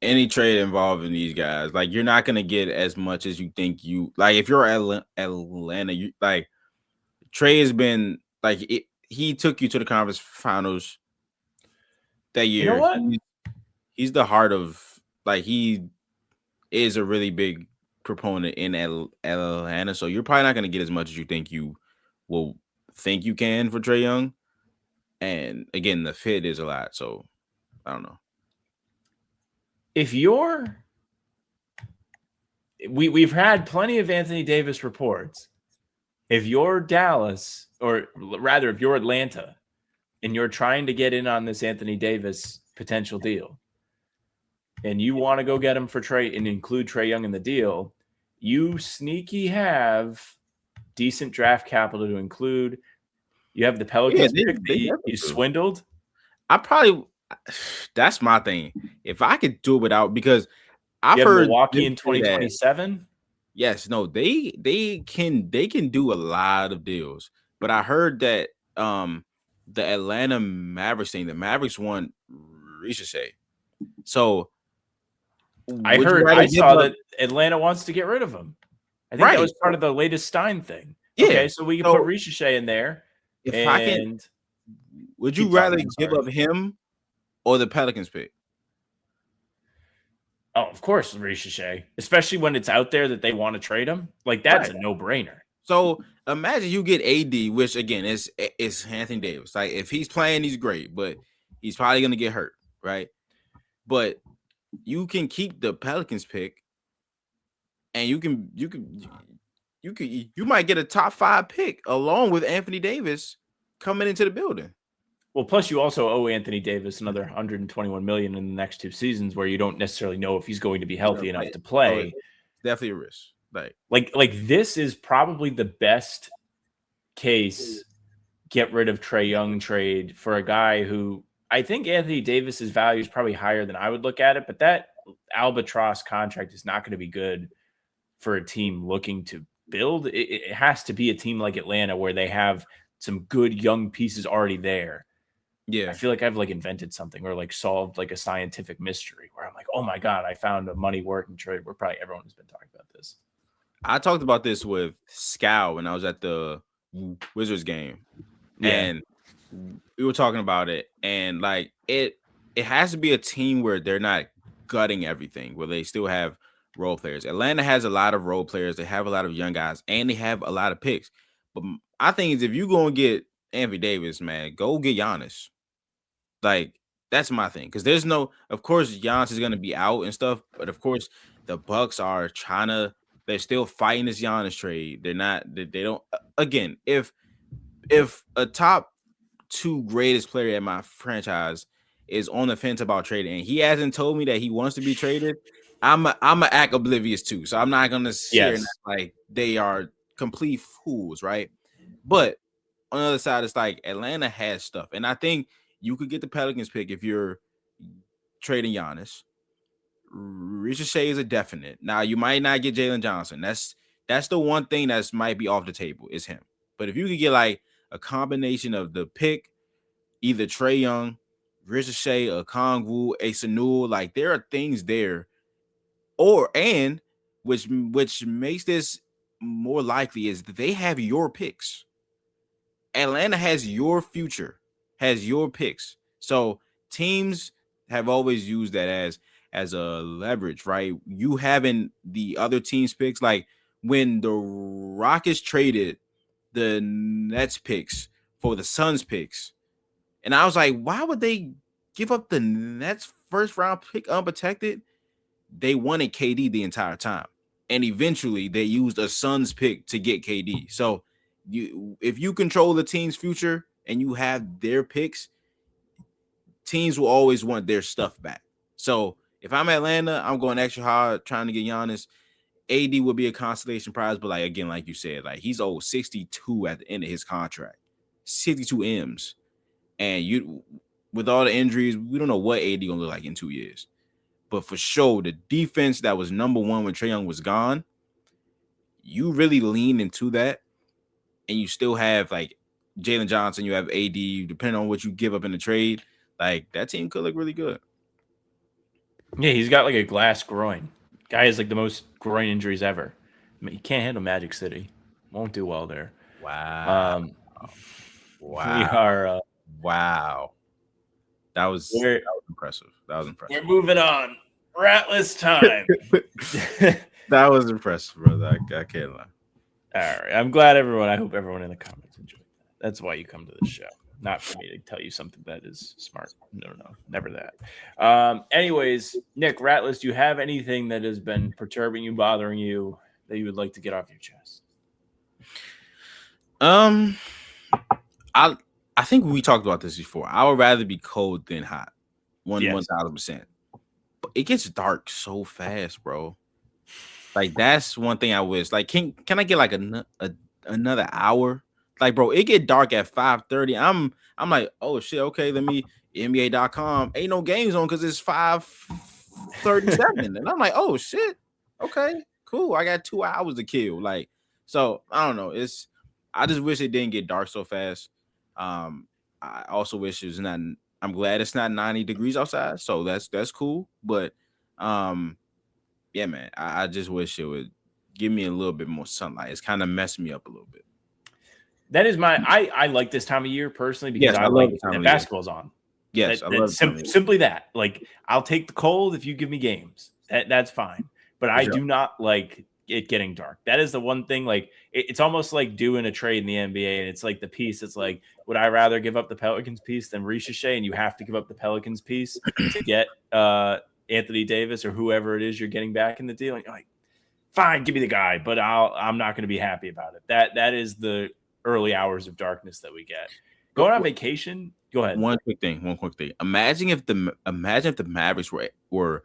C: Any trade involving these guys, like you're not gonna get as much as you think you like. If you're Atlanta, you like Trae has been like he took you to the conference finals that year.
D: You know what?
C: He's the heart of like he is a really big proponent in Atlanta, so you're probably not gonna get as much as you think you will think you can for Trae Young. And again, the fit is a lot, so I don't know.
D: If you're, we've had plenty of Anthony Davis reports. If you're Dallas, or rather, if you're Atlanta, and you're trying to get in on this Anthony Davis potential deal, and you want to go get him for Trae and include Trae Young in the deal, you sneaky have decent draft capital to include. You have the Pelicans pick that you swindled.
C: That's my thing. If I could do it without, because I've heard
D: Milwaukee in 2027.
C: Yes, no, they can do a lot of deals, but I heard that the Atlanta Mavericks thing, the Mavericks want Ricochet. So
D: I saw that Atlanta wants to get rid of him. I think that was part of the latest Stein thing.
C: Yeah,
D: okay, so we can put Ricochet in there.
C: Would you rather give up him or the Pelicans pick?
D: Oh, of course, Ricochet, especially when it's out there that they want to trade him. Like that's a no-brainer.
C: So imagine you get AD, which again is Anthony Davis. Like if he's playing, he's great, but he's probably gonna get hurt, right? But you can keep the Pelicans pick, and you might get a top 5 pick along with Anthony Davis coming into the building.
D: Well, plus you also owe Anthony Davis another $121 million in the next 2 seasons, where you don't necessarily know if he's going to be healthy enough to play.
C: Definitely a risk.
D: Like this is probably the best case get rid of Trae Young trade for a guy who I think Anthony Davis's value is probably higher than I would look at it, but that albatross contract is not going to be good for a team looking to build. It has to be a team like Atlanta where they have some good young pieces already there.
C: Yeah.
D: I feel like I've like invented something or like solved like a scientific mystery where I'm like, oh my God, I found a money working trade where probably everyone has been talking about this.
C: I talked about this with Scow when I was at the Wizards game. Yeah. And we were talking about it. And like it has to be a team where they're not gutting everything, where they still have role players. Atlanta has a lot of role players. They have a lot of young guys and they have a lot of picks. But I think is if you go and get Anthony Davis, man, go get Giannis. Like, that's my thing. Because there's no, of course, Giannis is going to be out and stuff. But of course, the Bucks are they're still fighting this Giannis trade. They don't, again, if a top 2 greatest player at my franchise is on the fence about trading and he hasn't told me that he wants to be traded, I'm a act oblivious too. So I'm not going to say like they are complete fools, right? But on the other side, it's like Atlanta has stuff. And I think you could get the Pelicans pick if you're trading Giannis. Ricochet is a definite. Now, you might not get Jalen Johnson. That's the one thing that might be off the table is him. But if you could get like a combination of the pick, either Trae Young, Ricochet, a Kongwu, a Sanu, like there are things there. Which makes this more likely is that they have your picks. Atlanta has your future, has your picks. So teams have always used that as a leverage, right? You having the other team's picks, like when the Rockets traded the Nets picks for the Suns picks. And I was like, why would they give up the Nets first round pick unprotected? They wanted KD the entire time. And eventually they used a Suns pick to get KD. So if you control the team's future and you have their picks, teams will always want their stuff back. So if I'm Atlanta, I'm going extra hard trying to get Giannis. AD would be a consolation prize, but like again, like you said, like he's owed 62 at the end of his contract, 62 M's, and with all the injuries, we don't know what AD gonna look like in 2 years. But for sure, the defense that was number 1 when Trae Young was gone, you really lean into that, and you still have like Jalen Johnson, you have AD. Depending on what you give up in the trade, like that team could look really good.
D: Yeah, he's got like a glass groin. Guy has like the most groin injuries ever. I mean, he can't handle Magic City. Won't do well there.
C: Wow.
D: We are.
C: Wow. That was impressive.
D: We're moving on. Ratless time.
C: That was impressive, brother. I can't lie.
D: All right. I'm glad I hope everyone in the comments enjoyed that. That's why you come to this show. Not for me to tell you something that is smart. No, never that. Anyways, Nick, Ratless, do you have anything that has been perturbing you, bothering you, that you would like to get off your chest?
C: I think we talked about this before. I would rather be cold than hot. 1,000%. But it gets dark so fast, bro. Like that's one thing I wish. Like, can I get like another hour? Like, bro, it get dark at 5:30. I'm like, oh shit, okay, let me NBA.com. Ain't no games on because it's 5:37. And I'm like, oh shit, okay, cool. I got 2 hours to kill. Like, so I don't know. I just wish it didn't get dark so fast. I also wish it was not. I'm glad it's not 90 degrees outside, so that's cool. But yeah, man, I just wish it would give me a little bit more sunlight. It's kind of messed me up a little bit.
D: That is I like this time of year personally because I love that basketball's on.
C: Yes, I love
D: simply that. Like, I'll take the cold if you give me games. That's fine. But I do not like it getting dark. That is the one thing. Like, it's almost like doing a trade in the NBA, and it's like the piece. It's like, would I rather give up the Pelicans piece than Ricochet? And you have to give up the Pelicans piece to get Anthony Davis or whoever it is you're getting back in the deal. And you're like, fine, give me the guy, but I'm not going to be happy about it. That is the early hours of darkness that we get. Going on vacation. Go ahead.
C: One quick thing. Imagine if the Mavericks were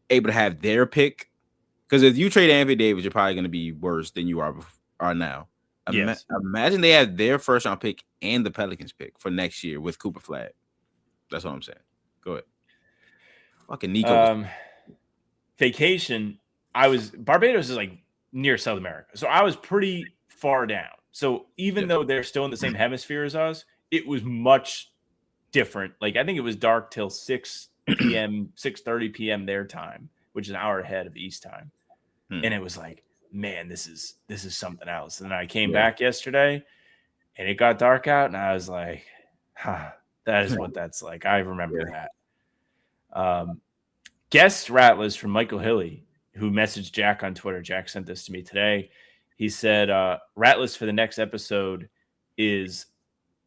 C: able to have their pick. Because if you trade Anthony Davis, you're probably going to be worse than you are now.
D: Yes.
C: Imagine they had their first round pick and the Pelicans pick for next year with Cooper Flag. That's what I'm saying. Go ahead. Fucking Nico.
D: Vacation. Barbados is like near South America, so I was pretty far down. So even though they're still in the same hemisphere as us, it was much different. Like, I think it was dark till 6 p.m., 6:30 p.m. their time, which is an hour ahead of East time. And it was like, man, this is something else. And then I came back yesterday and it got dark out and I was like, that is what that's like. I remember that. Guest Rattlers from Michael Hilly, who messaged Jack on Twitter. Jack sent this to me today. He said, Rattlers for the next episode is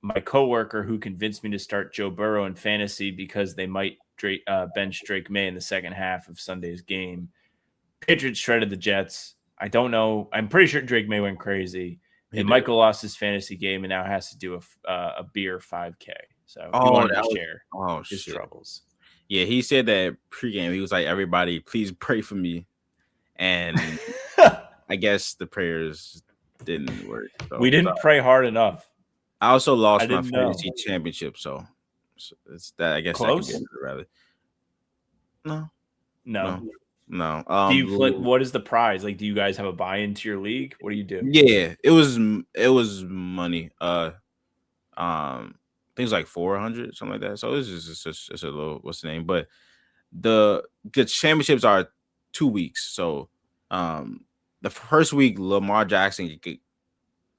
D: my coworker who convinced me to start Joe Burrow in fantasy because they might bench Drake May in the second half of Sunday's game. Patriots shredded the Jets. I don't know. I'm pretty sure Drake May went crazy. And Michael lost his fantasy game and now has to do a beer 5K. So he wanted to share his troubles.
C: Yeah, he said that pregame. He was like, everybody, please pray for me. And I guess the prayers didn't work. So,
D: we didn't pray hard enough.
C: I also lost my fantasy championship, so it's that. I guess
D: close.
C: Rather, no.
D: Do you what is the prize? Like, do you guys have a buy into your league? What do you do?
C: Yeah, it was money. Things like 400, something like that. So it's just a little. What's the name? But the championships are 2 weeks. So the first week, Lamar Jackson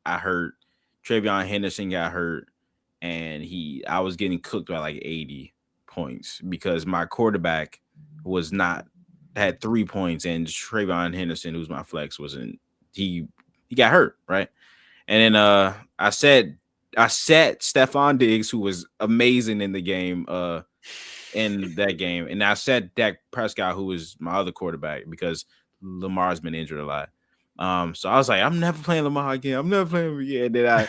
C: got hurt. Travion Henderson got hurt, and I was getting cooked by like 80 points because my quarterback had 3 points, and Travion Henderson, who's my flex, he got hurt, right? And then I sat Stephon Diggs, who was amazing in the game, in that game, and I sat Dak Prescott, who was my other quarterback, because Lamar's been injured a lot. So I was like, I'm never playing Lamar again. I'm never playing him again. And then I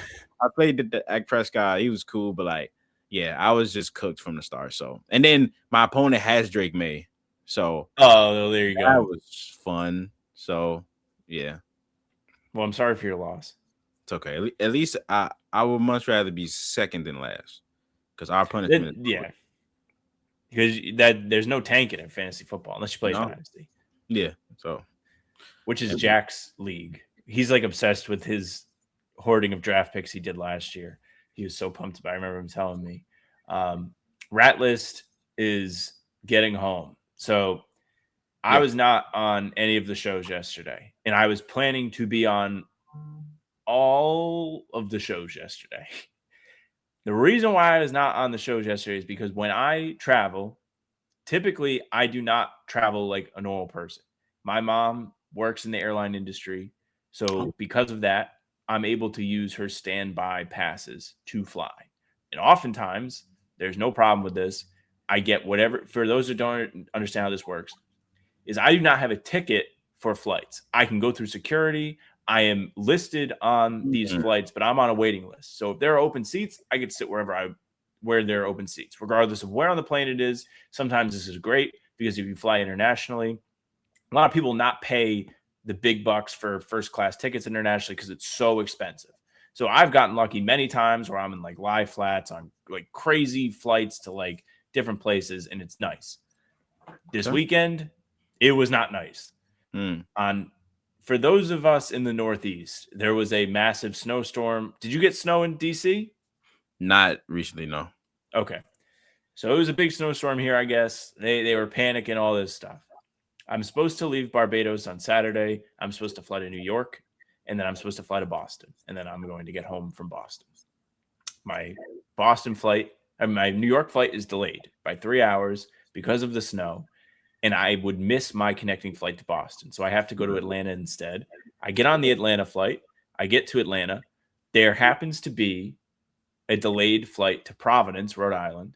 C: played the Dak Prescott. He was cool, but like, yeah, I was just cooked from the start. So, and then my opponent has Drake May. So,
D: there you go.
C: That was fun. So, yeah.
D: Well, I'm sorry for your loss.
C: It's okay. At least I would much rather be second than last, because our punishment.
D: Because there's no tanking in fantasy football unless you play Dynasty.
C: Yeah. So.
D: Which is Jack's league. He's like obsessed with his hoarding of draft picks he did last year. He was so pumped about it. I remember him telling me. Rat List is getting home. So I was not on any of the shows yesterday, and I was planning to be on all of the shows yesterday. The reason why I was not on the shows yesterday is because when I travel, typically I do not travel like a normal person. My mom works in the airline industry. So because of that, I'm able to use her standby passes to fly. And oftentimes, there's no problem with this. I get whatever. For those who don't understand how this works, is I do not have a ticket for flights. I can go through security. I am listed on these flights, but I'm on a waiting list. So if there are open seats, I get to sit where there are open seats, regardless of where on the plane it is. Sometimes this is great because if you fly internationally, a lot of people not pay the big bucks for first class tickets internationally because it's so expensive. So I've gotten lucky many times where I'm in like lie flats on like crazy flights to like different places, and it's nice. This weekend, it was not nice. For those of us in the Northeast, there was a massive snowstorm. Did you get snow in DC?
C: Not recently, no.
D: Okay. So it was a big snowstorm here, I guess. They were panicking, all this stuff. I'm supposed to leave Barbados on Saturday. I'm supposed to fly to New York, and then I'm supposed to fly to Boston, and then I'm going to get home from Boston. My New York flight is delayed by 3 hours because of the snow, and I would miss my connecting flight to Boston. So I have to go to Atlanta instead. I get on the Atlanta flight. I get to Atlanta. There happens to be a delayed flight to Providence, Rhode Island,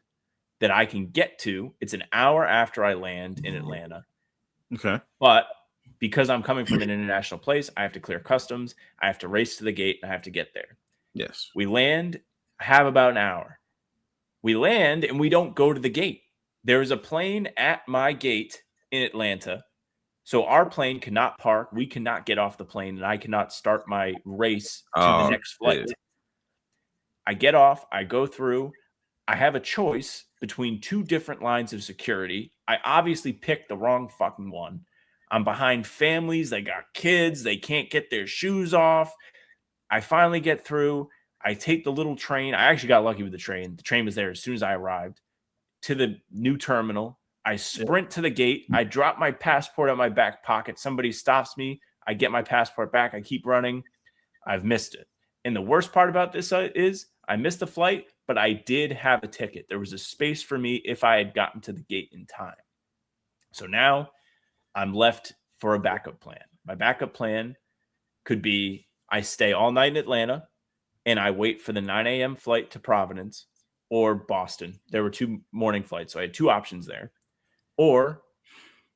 D: that I can get to. It's an hour after I land in Atlanta.
C: Okay.
D: But because I'm coming from an international place, I have to clear customs. I have to race to the gate. And I have to get there.
C: Yes.
D: We land, have about an hour. We land and we don't go to the gate. There is a plane at my gate in Atlanta. So our plane cannot park. We cannot get off the plane, and I cannot start my race to the next flight.
C: Yeah.
D: I get off. I go through. I have a choice between two different lines of security. I obviously picked the wrong fucking one. I'm behind families. They got kids. They can't get their shoes off. I finally get through. I take the little train. I actually got lucky with the train. The train was there as soon as I arrived to the new terminal. I sprint to the gate. I drop my passport out my back pocket. Somebody stops me. I get my passport back. I keep running. I've missed it. And the worst part about this is I missed the flight, but I did have a ticket. There was a space for me if I had gotten to the gate in time. So now I'm left for a backup plan. My backup plan could be I stay all night in Atlanta and I wait for the 9 a.m. flight to Providence or Boston. There were 2 morning flights, so I had 2 options there. Or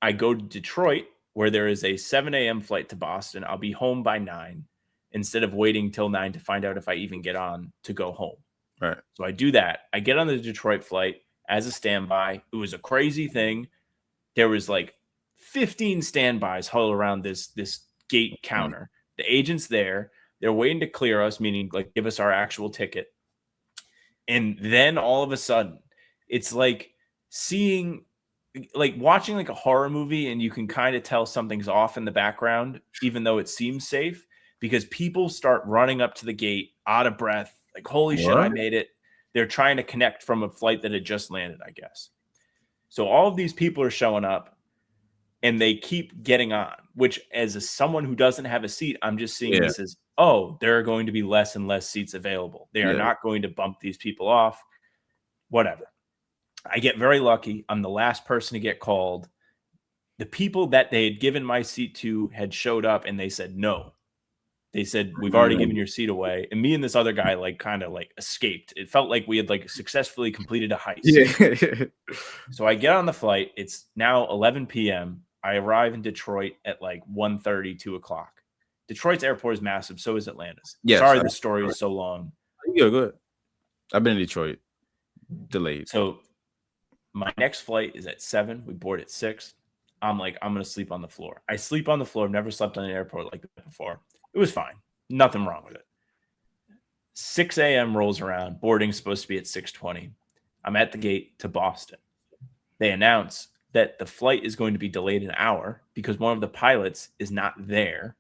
D: I go to Detroit, where there is a 7 a.m. flight to Boston. I'll be home by 9 instead of waiting till 9 to find out if I even get on to go home.
C: Right.
D: So I do that. I get on the Detroit flight as a standby. It was a crazy thing. There was like 15 standbys huddled around this gate counter. The agent's there. They're waiting to clear us, meaning like give us our actual ticket. And then all of a sudden, it's like watching like a horror movie, and you can kind of tell something's off in the background, even though it seems safe, because people start running up to the gate out of breath. Like, holy shit, I made it. They're trying to connect from a flight that had just landed, I guess. So all of these people are showing up, and they keep getting on, which as someone who doesn't have a seat, I'm just seeing this as, oh, there are going to be less and less seats available. They are not going to bump these people off, whatever. I get very lucky. I'm the last person to get called. The people that they had given my seat to had showed up, and they said no. They said, we've already given your seat away. And me and this other guy kind of escaped. It felt like we had successfully completed a heist. Yeah. So I get on the flight. It's now 11 p.m. I arrive in Detroit at 1:30, 2 o'clock. Detroit's airport is massive. So is Atlanta's. Yes, sorry, the story is so long.
C: You're good. I've been in Detroit. Delayed.
D: So my next flight is at 7. We board at 6. I'm going to sleep on the floor. I sleep on the floor. I've never slept on an airport like that before. It was fine. Nothing wrong with it. 6 a.m. rolls around. Boarding's supposed to be at 6:20. I'm at the gate to Boston. They announce that the flight is going to be delayed an hour because one of the pilots is not there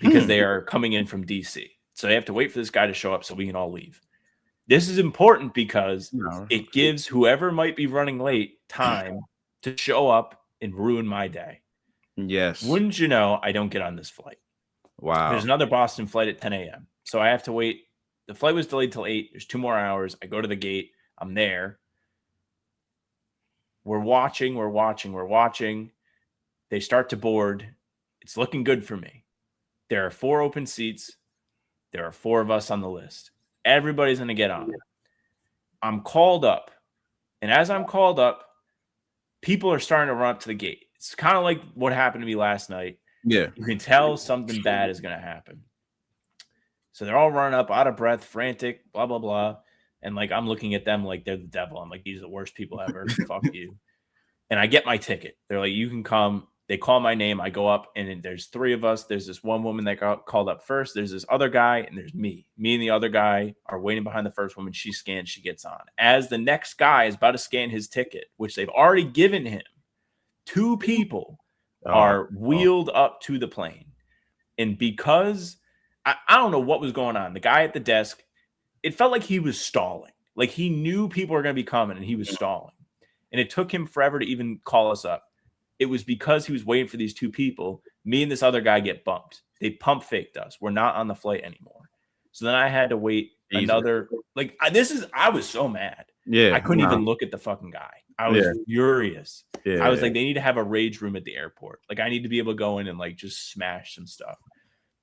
D: because they are coming in from DC. So they have to wait for this guy to show up so we can all leave. This is important because it gives whoever might be running late time to show up and ruin my day.
C: Yes.
D: Wouldn't you know, I don't get on this flight.
C: Wow.
D: There's another Boston flight at 10 a.m. So I have to wait. The flight was delayed till 8. There's 2 more hours. I go to the gate. I'm there. We're watching. They start to board. It's looking good for me. There are 4 open seats. There are 4 of us on the list. Everybody's going to get on. I'm called up. And as I'm called up, people are starting to run up to the gate. It's kind of like what happened to me last night.
C: Yeah.
D: You can tell something bad is going to happen. So they're all running up, out of breath, frantic, blah, blah, blah. And like, I'm looking at them like they're the devil. I'm like, these are the worst people ever. Fuck you. And I get my ticket. They're like, you can come. They call my name. I go up, and there's 3 of us. There's this one woman that got called up first. There's this other guy, and there's me. Me and the other guy are waiting behind the first woman. She scans. She gets on. As the next guy is about to scan his ticket, which they've already given him, 2 people are wheeled up to the plane. And because I don't know what was going on, the guy at the desk, it felt like he was stalling. Like he knew people were going to be coming, and he was stalling. And it took him forever to even call us up. It was because he was waiting for these 2 people. Me and this other guy get bumped. They pump faked us. We're not on the flight anymore. So then I had to wait another. Like I was so mad.
C: Yeah,
D: I couldn't even look at the fucking guy. I was furious.
C: Yeah,
D: I was like, they need to have a rage room at the airport. Like I need to be able to go in and like just smash some stuff.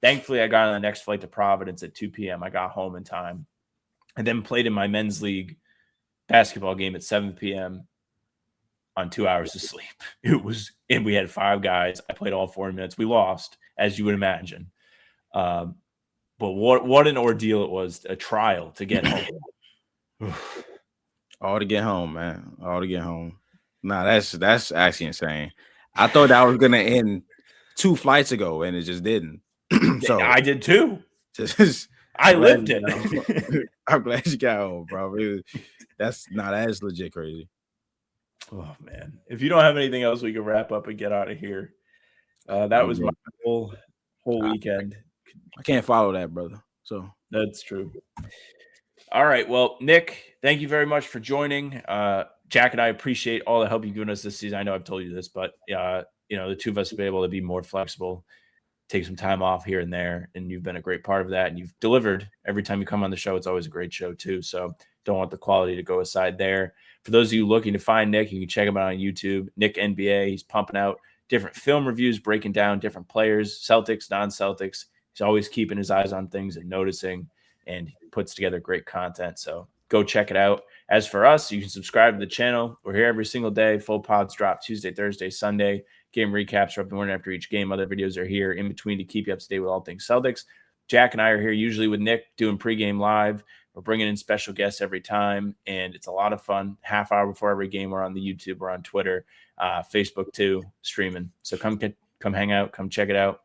D: Thankfully, I got on the next flight to Providence at 2 p.m. I got home in time. And then played in my men's league basketball game at 7 p.m. on 2 hours of sleep. And we had 5 guys. I played all 4 minutes. We lost, as you would imagine. But what an ordeal it was, a trial to get home.
C: All to get home, man. All to get home. Nah, that's actually insane. I thought that was gonna end 2 flights ago, and it just didn't. So
D: I did too.
C: Just
D: I lived it.
C: I'm glad you got home, bro. That's legit crazy.
D: Oh man! If you don't have anything else, we can wrap up and get out of here. That was my whole weekend.
C: I can't follow that, brother. So
D: that's true. All right. Well, Nick, thank you very much for joining. Jack and I appreciate all the help you've given us this season. I know I've told you this, but the 2 of us have been able to be more flexible, take some time off here and there, and you've been a great part of that. And you've delivered every time you come on the show. It's always a great show too. So don't want the quality to go aside there. For those of you looking to find Nick, you can check him out on YouTube. Nick NBA. He's pumping out different film reviews, breaking down different players, Celtics, non-Celtics. He's always keeping his eyes on things and noticing, and he puts together great content. So go check it out. As for us, you can subscribe to the channel. We're here every single day. Full pods drop Tuesday, Thursday, Sunday. Game recaps are up the morning after each game. Other videos are here in between to keep you up to date with all things Celtics. Jack and I are here usually with Nick doing pregame live. We're bringing in special guests every time, and it's a lot of fun. Half hour before every game, we're on the YouTube, we're on Twitter, Facebook too, streaming. So come hang out, come check it out.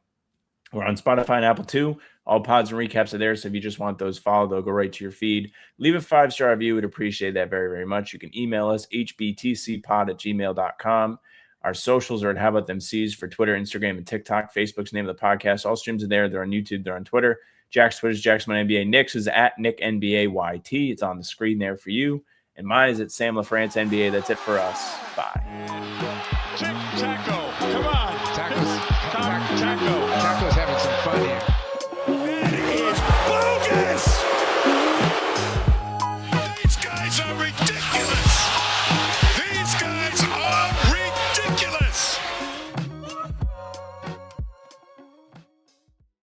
D: We're on Spotify and Apple too. All pods and recaps are there. So if you just want those followed, they'll go right to your feed. Leave a 5-star review. We'd appreciate that very, very much. You can email us, hbtcpod@gmail.com. Our socials are at How About Them C's for Twitter, Instagram, and TikTok. Facebook's name of the podcast. All streams are there. They're on YouTube. They're on Twitter. Jack's Twitter's Jackson NBA. Nick's is at NickNBAYT. It's on the screen there for you. And mine is at Sam LaFrance NBA. That's it for us. Bye.